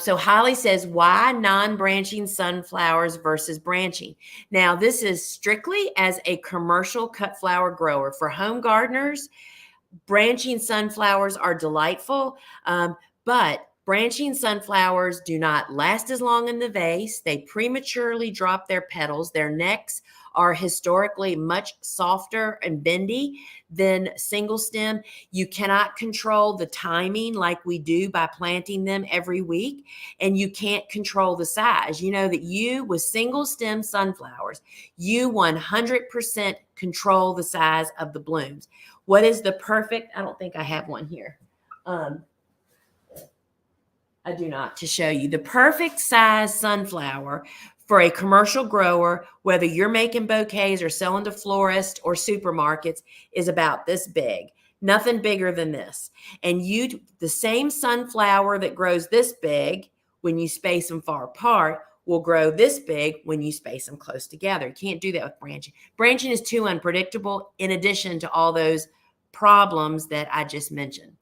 So Holly says, why non-branching sunflowers versus branching? Now, this is strictly as a commercial cut flower grower. For home gardeners, branching sunflowers are delightful, but branching sunflowers do not last as long in the vase. They prematurely drop their petals. Their necks are historically much softer and bendy than single stem. You cannot control the timing like we do by planting them every week, and you can't control the size. You know that with single stem sunflowers, you 100% control the size of the blooms. What is the perfect? I don't think I have one here. I do not, to show you the perfect size sunflower for a commercial grower, whether you're making bouquets or selling to florists or supermarkets, is about this big. Nothing bigger than this. And the same sunflower that grows this big when you space them far apart will grow this big when you space them close together. You can't do that with branching. Branching is too unpredictable, in addition to all those problems that I just mentioned.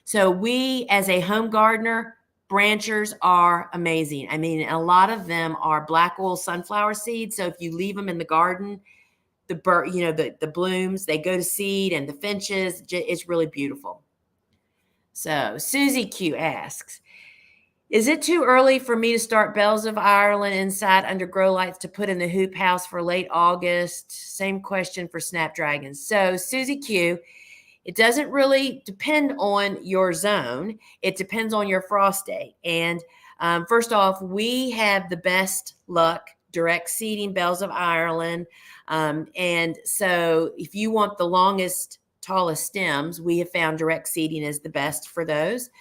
So we, as a home gardener, branchers are amazing. I mean, a lot of them are black oil sunflower seeds. So if you leave them in the garden, the blooms, they go to seed, and the finches, it's really beautiful. So Susie Q asks, is it too early for me to start Bells of Ireland inside under grow lights to put in the hoop house for late August? Same question for snapdragons. So Susie Q, it doesn't really depend on your zone. It depends on your frost date. And first off, we have the best luck direct seeding Bells of Ireland. And so if you want the longest, tallest stems, we have found direct seeding is the best for those.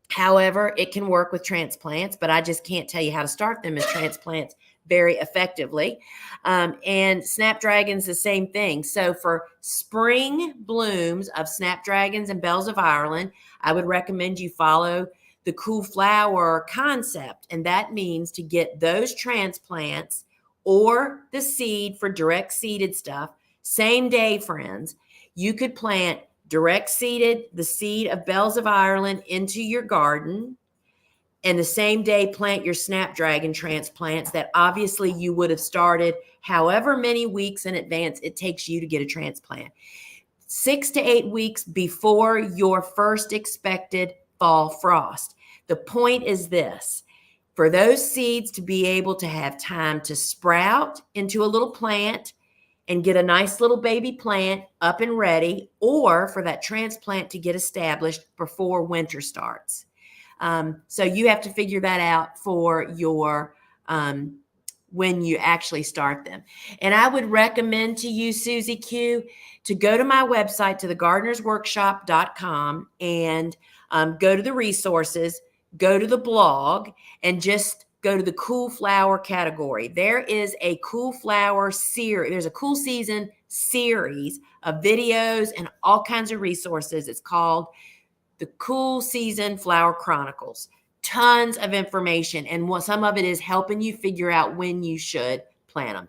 However, it can work with transplants, but I just can't tell you how to start them as transplants very effectively. And snapdragons, the same thing. So for spring blooms of snapdragons and Bells of Ireland, I would recommend you follow the cool flower concept. And that means to get those transplants or the seed for direct seeded stuff Same day, friends, you could plant direct seeded the seed of bells of Ireland into your garden, and the same day plant your snapdragon transplants that obviously you would have started however many weeks in advance it takes you to get a transplant. 6 to 8 weeks before your first expected fall frost. The point is this: for those seeds to be able to have time to sprout into a little plant and get a nice little baby plant up and ready, or for that transplant to get established before winter starts. So you have to figure that out for your when you actually start them. And I would recommend to you, Susie Q, to go to my website, to thegardenersworkshop.com, and go to the resources, go to the blog, and just go to the cool flower category. There is a cool flower series. There's a cool season series of videos and all kinds of resources. It's called the Cool Season Flower Chronicles. Tons of information, and some of it is helping you figure out when you should plant them.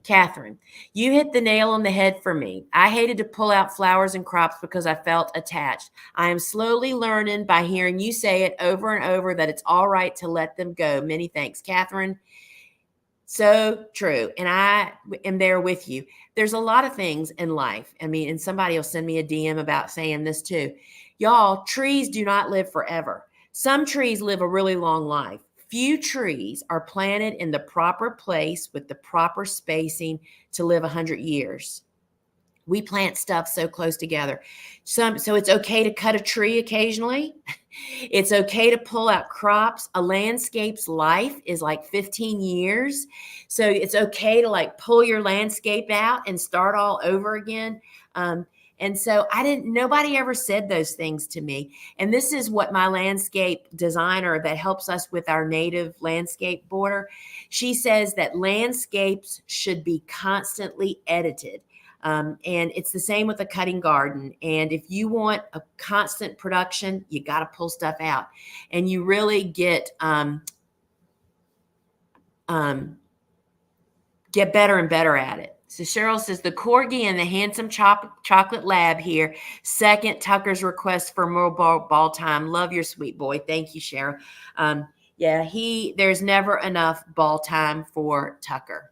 Catherine, you hit the nail on the head for me. I hated to pull out flowers and crops because I felt attached. I am slowly learning by hearing you say it over and over that it's all right to let them go. Many thanks, Catherine. So true. And I am there with you. There's a lot of things in life. I mean, and somebody will send me a DM about saying this too. Y'all, trees do not live forever. Some trees live a really long life. Few trees are planted in the proper place with the proper spacing to live 100 years. We plant stuff so close together. So it's okay to cut a tree occasionally. It's okay to pull out crops. A landscape's life is like 15 years. So it's okay to like pull your landscape out and start all over again. And so nobody ever said those things to me. And this is what my landscape designer that helps us with our native landscape border, she says that landscapes should be constantly edited. And it's the same with a cutting garden. And if you want a constant production, you got to pull stuff out, and you really get better and better at it. So Cheryl says, the Corgi and the handsome chocolate lab here. Second Tucker's request for more ball time. Love your sweet boy. Thank you, Cheryl. There's never enough ball time for Tucker.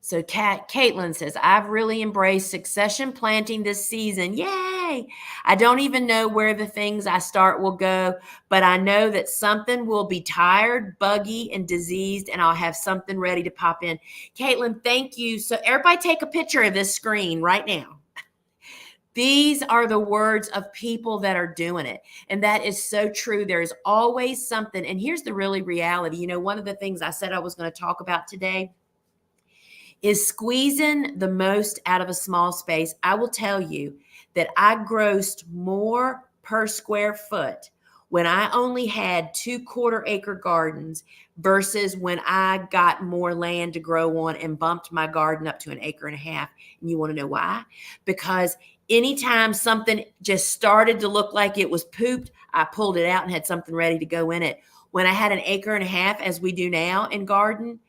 So Caitlin says, I've really embraced succession planting this season. Yay! I don't even know where the things I start will go, but I know that something will be tired, buggy, and diseased, and I'll have something ready to pop in. Caitlin, thank you. So everybody take a picture of this screen right now. These are the words of people that are doing it. And that is so true. There is always something. And here's the really reality. You know, one of the things I said I was going to talk about today is squeezing the most out of a small space. I will tell you that I grossed more per square foot when I only had 2/4 acre gardens versus when I got more land to grow on and bumped my garden up to 1.5 acres. And you want to know why? Because anytime something just started to look like it was pooped, I pulled it out and had something ready to go in it. When I had 1.5 acres, as we do now in garden,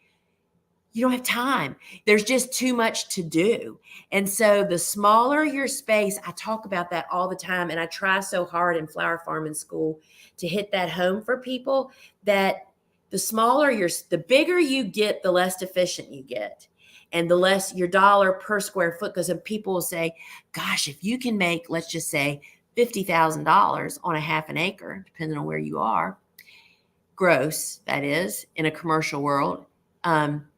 you don't have time. There's just too much to do. And so the smaller your space, I talk about that all the time. And I try so hard in flower farming school to hit that home for people, that the bigger you get, the less efficient you get. And the less your dollar per square foot, because people will say, gosh, if you can make, let's just say $50,000 on 1/2 acre, depending on where you are, gross, that is, in a commercial world, then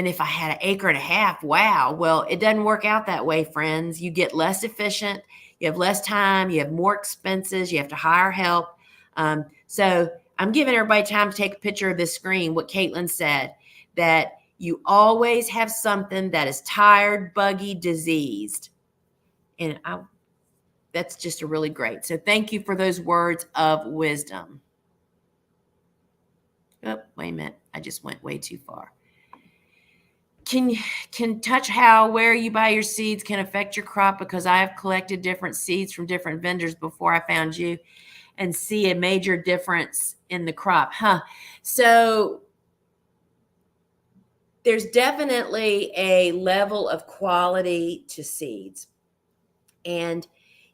if I had 1.5 acres, wow. Well, it doesn't work out that way, friends. You get less efficient. You have less time. You have more expenses. You have to hire help. So I'm giving everybody time to take a picture of this screen, what Caitlin said, that you always have something that is tired, buggy, diseased. And that's just a really great. So thank you for those words of wisdom. Oh, wait a minute. I just went way too far. Can touch where you buy your seeds can affect your crop, because I have collected different seeds from different vendors before I found you and see a major difference in the crop. So there's definitely a level of quality to seeds. And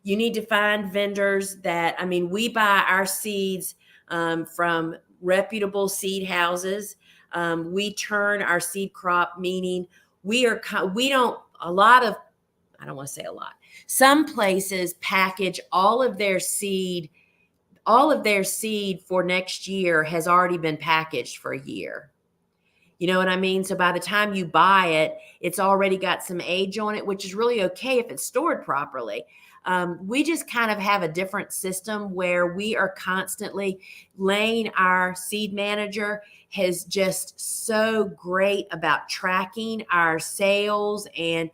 you need to find vendors that, I mean, we buy our seeds from reputable seed houses. We turn our seed crop, meaning we don't, a lot of, I don't want to say a lot. Some places package all of their seed for next year has already been packaged for a year. You know what I mean? So by the time you buy it, it's already got some age on it, which is really okay if it's stored properly. We just kind of have a different system where we are constantly Lane, our seed manager, has just so great about tracking our sales and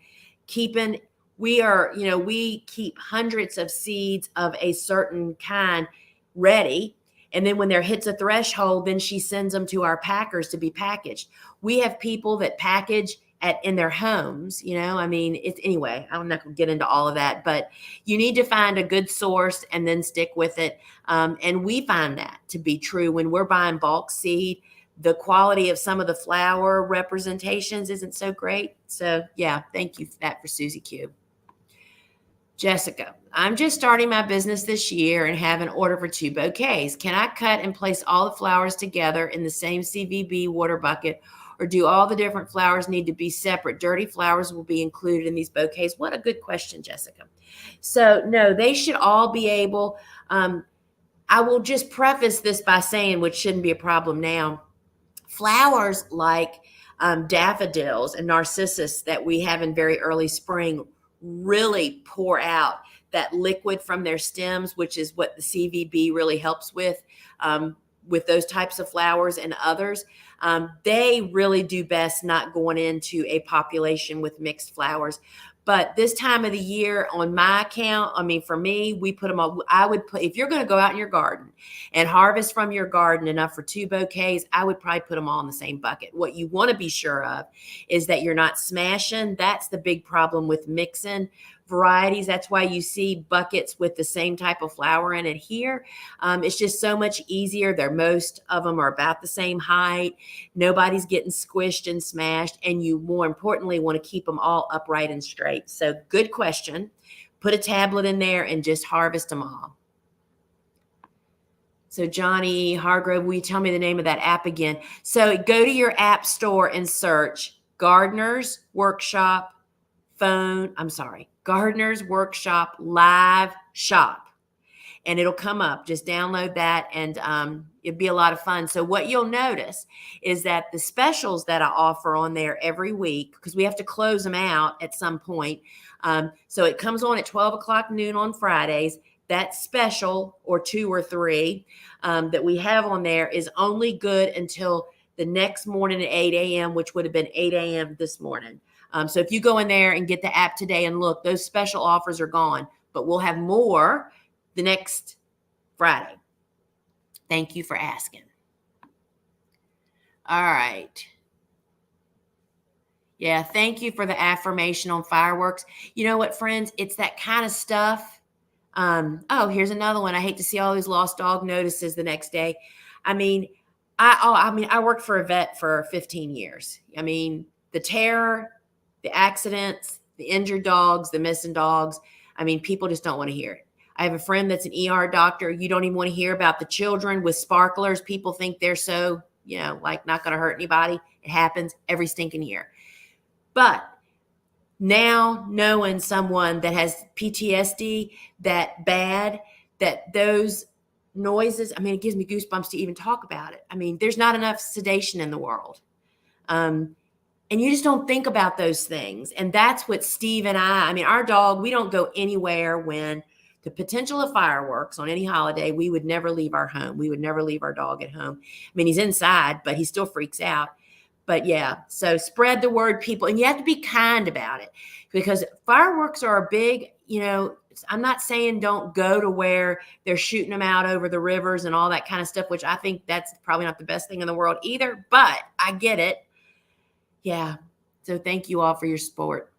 keeping. We keep hundreds of seeds of a certain kind ready. And then when there hits a threshold, then she sends them to our packers to be packaged. We have people that package in their homes, I mean, it's anyway, I'm not going to get into all of that, but you need to find a good source and then stick with it. And we find that to be true when we're buying bulk seed. The quality of some of the flower representations isn't so great. So yeah, thank you for that for Susie Q. Jessica, I'm just starting my business this year and have an order for 2 bouquets. Can I cut and place all the flowers together in the same CVB water bucket, or do all the different flowers need to be separate? Dirty flowers will be included in these bouquets. What a good question, Jessica. So no, they should all be able. I will just preface this by saying, which shouldn't be a problem now, flowers like daffodils and narcissus that we have in very early spring really pour out that liquid from their stems, which is what the CVB really helps with those types of flowers and others. They really do best not going into a population with mixed flowers. But this time of the year on my account, I mean, for me, we put them all. I would put, if you're going to go out in your garden and harvest from your garden enough for 2 bouquets, I would probably put them all in the same bucket. What you want to be sure of is that you're not smashing. That's the big problem with mixing varieties. That's why you see buckets with the same type of flower in it here. It's just so much easier. Most of them are about the same height. Nobody's getting squished and smashed. And you, more importantly, want to keep them all upright and straight. So good question. Put a tablet in there and just harvest them all. So Johnny Hargrove, will you tell me the name of that app again? So go to your app store and search Gardener's Workshop Gardener's Workshop Live Shop. And it'll come up. Just download that and it'll be a lot of fun. So what you'll notice is that the specials that I offer on there every week, because we have to close them out at some point. So it comes on at 12 o'clock noon on Fridays. That special or 2 or 3 that we have on there is only good until the next morning at 8 a.m., which would have been 8 a.m. this morning. So if you go in there and get the app today and look, those special offers are gone, but we'll have more the next Friday. Thank you for asking. All right. Yeah, thank you for the affirmation on fireworks. You know what, friends? It's that kind of stuff. Here's another one. I hate to see all these lost dog notices the next day. I worked for a vet for 15 years. I mean, the terror, the accidents, the injured dogs, the missing dogs. I mean, people just don't want to hear it. I have a friend that's an ER doctor. You don't even want to hear about the children with sparklers. People think they're so, like not going to hurt anybody. It happens every stinking year. But now knowing someone that has PTSD that bad, that those noises, I mean, it gives me goosebumps to even talk about it. I mean, there's not enough sedation in the world. And you just don't think about those things. And that's what Steve and I mean, our dog, we don't go anywhere when the potential of fireworks on any holiday, we would never leave our home. We would never leave our dog at home. I mean, he's inside, but he still freaks out. But yeah, so spread the word, people. And you have to be kind about it because fireworks are a big, I'm not saying don't go to where they're shooting them out over the rivers and all that kind of stuff, which I think that's probably not the best thing in the world either, but I get it. Yeah. So thank you all for your support.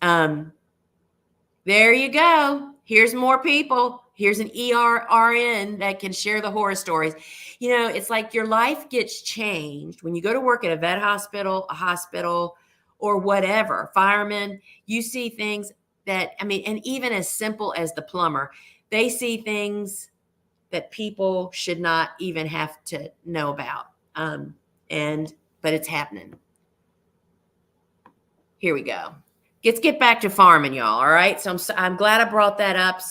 There you go. Here's more people. Here's an ERRN that can share the horror stories. It's like your life gets changed when you go to work at a vet hospital, a hospital, or whatever, firemen. You see things that, and even as simple as the plumber, they see things that people should not even have to know about. But it's happening. Here we go. Let's get back to farming, y'all. All right. So I'm glad I brought that up.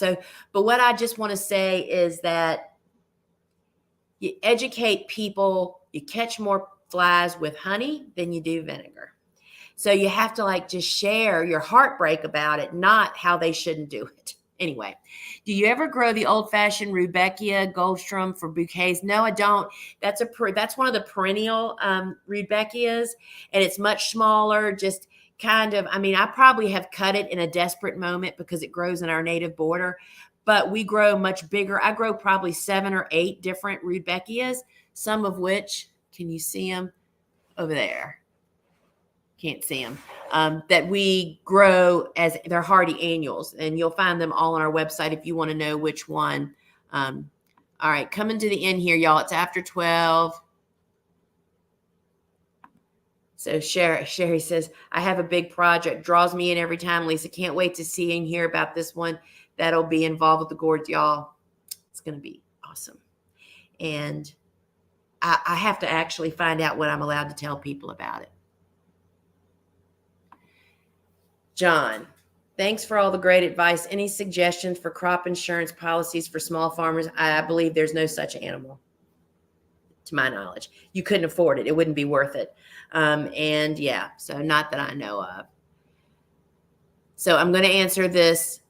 But what I just want to say is that you educate people, you catch more flies with honey than you do vinegar. So you have to just share your heartbreak about it, not how they shouldn't do it. Anyway, do you ever grow the old-fashioned Rudbeckia Goldstrom for bouquets? No, I don't. That's one of the perennial Rudbeckias, and it's much smaller, just kind of, I probably have cut it in a desperate moment because it grows in our native border, but we grow much bigger. I grow probably 7 or 8 different Rudbeckias, some of which, can you see them over there? Can't see them, that we grow as they're hardy annuals, and you'll find them all on our website if you want to know which one. All right, coming to the end here, y'all. It's after 12. So Sherry says, I have a big project, draws me in every time. Lisa, can't wait to see and hear about this one that'll be involved with the gourds, y'all. It's going to be awesome. And I have to actually find out what I'm allowed to tell people about it. John, thanks for all the great advice. Any suggestions for crop insurance policies for small farmers? I believe there's no such animal, to my knowledge. You couldn't afford it. It wouldn't be worth it. So not that I know of. So I'm going to answer this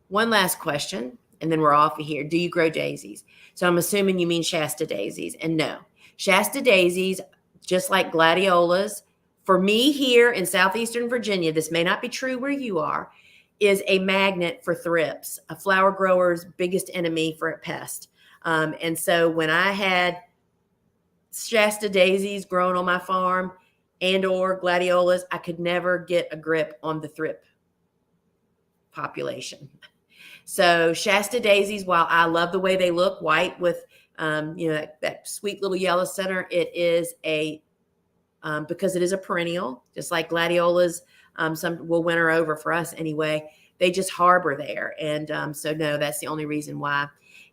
one last question, and then we're off of here. Do you grow daisies? So I'm assuming you mean Shasta daisies. And no, Shasta daisies, just like gladiolas, for me here in southeastern Virginia, this may not be true where you are, is a magnet for thrips, a flower grower's biggest enemy for a pest. And so when I had Shasta daisies growing on my farm and or gladiolas, I could never get a grip on the thrip population. So Shasta daisies, while I love the way they look, white with that sweet little yellow center, it is because it is a perennial, just like gladiolas, some will winter over for us anyway. They just harbor there. And so no, that's the only reason why.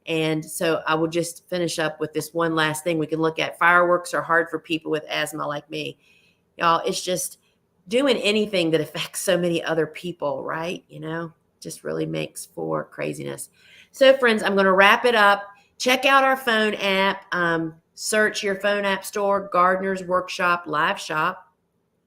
And so I will just finish up with this one last thing we can look at. Fireworks are hard for people with asthma like me. Y'all, it's just doing anything that affects so many other people, right? Just really makes for craziness. So friends, I'm going to wrap it up. Check out our phone app. Search your phone app store, Gardener's Workshop Live Shop.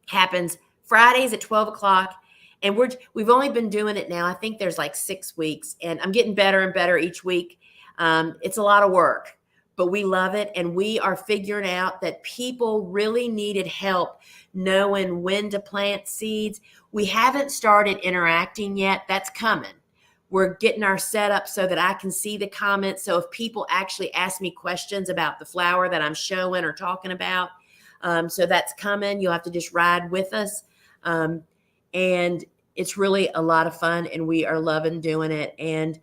Happens Fridays at 12 o'clock. And we've only been doing it now. I think there's 6 weeks, and I'm getting better and better each week. It's a lot of work, but we love it. And we are figuring out that people really needed help knowing when to plant seeds. We haven't started interacting yet. That's coming. We're getting our setup so that I can see the comments. So if people actually ask me questions about the flower that I'm showing or talking about, so that's coming. You'll have to just ride with us. And it's really a lot of fun, and we are loving doing it. And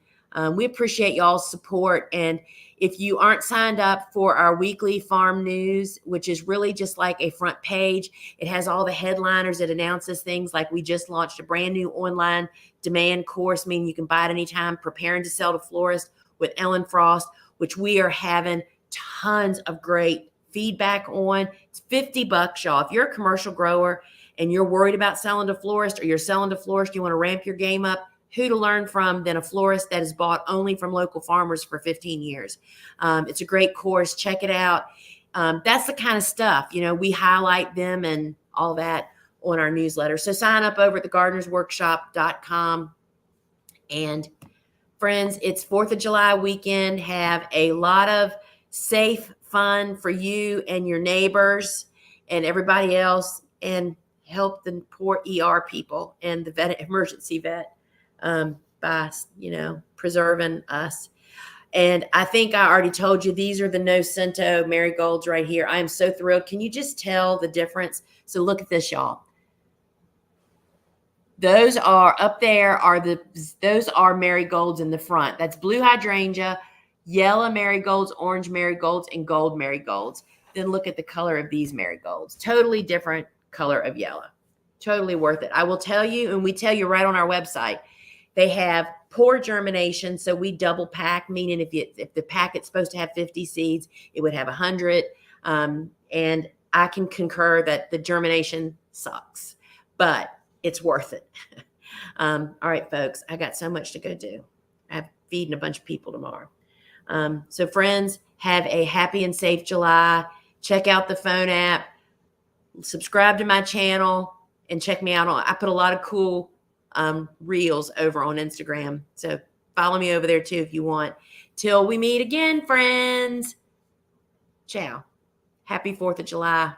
we appreciate y'all's support. And if you aren't signed up for our weekly farm news, which is really just like a front page, it has all the headliners. It announces things like we just launched a brand new online demand course, meaning you can buy it anytime, Preparing to Sell to Florist with Ellen Frost, which we are having tons of great feedback on. It's $50, y'all. If you're a commercial grower and you're worried about selling to florist, or you're selling to florist, you want to ramp your game up, who to learn from than a florist that is bought only from local farmers for 15 years. It's a great course. Check it out. That's the kind of stuff, we highlight them and all that on our newsletter. So sign up over at thegardenersworkshop.com. And friends, it's 4th of July weekend. Have a lot of safe fun for you and your neighbors and everybody else, and help the poor ER people and the emergency vet by, preserving us. And I think I already told you, these are the No Cento marigolds right here. I am so thrilled. Can you just tell the difference? So look at this, y'all. Those are up there those are marigolds in the front. That's blue hydrangea, yellow marigolds, orange marigolds, and gold marigolds. Then look at the color of these marigolds. Totally different color of yellow. Totally worth it. I will tell you, and we tell you right on our website, they have poor germination, so we double pack, meaning if the packet's supposed to have 50 seeds, it would have 100. And I can concur that the germination sucks, but it's worth it. All right, folks, I got so much to go do. I'm feeding a bunch of people tomorrow. So friends, have a happy and safe July. Check out the phone app, subscribe to my channel, and check me out I put a lot of cool reels over on Instagram. So follow me over there too if you want. Till we meet again, friends. Ciao. Happy 4th of July.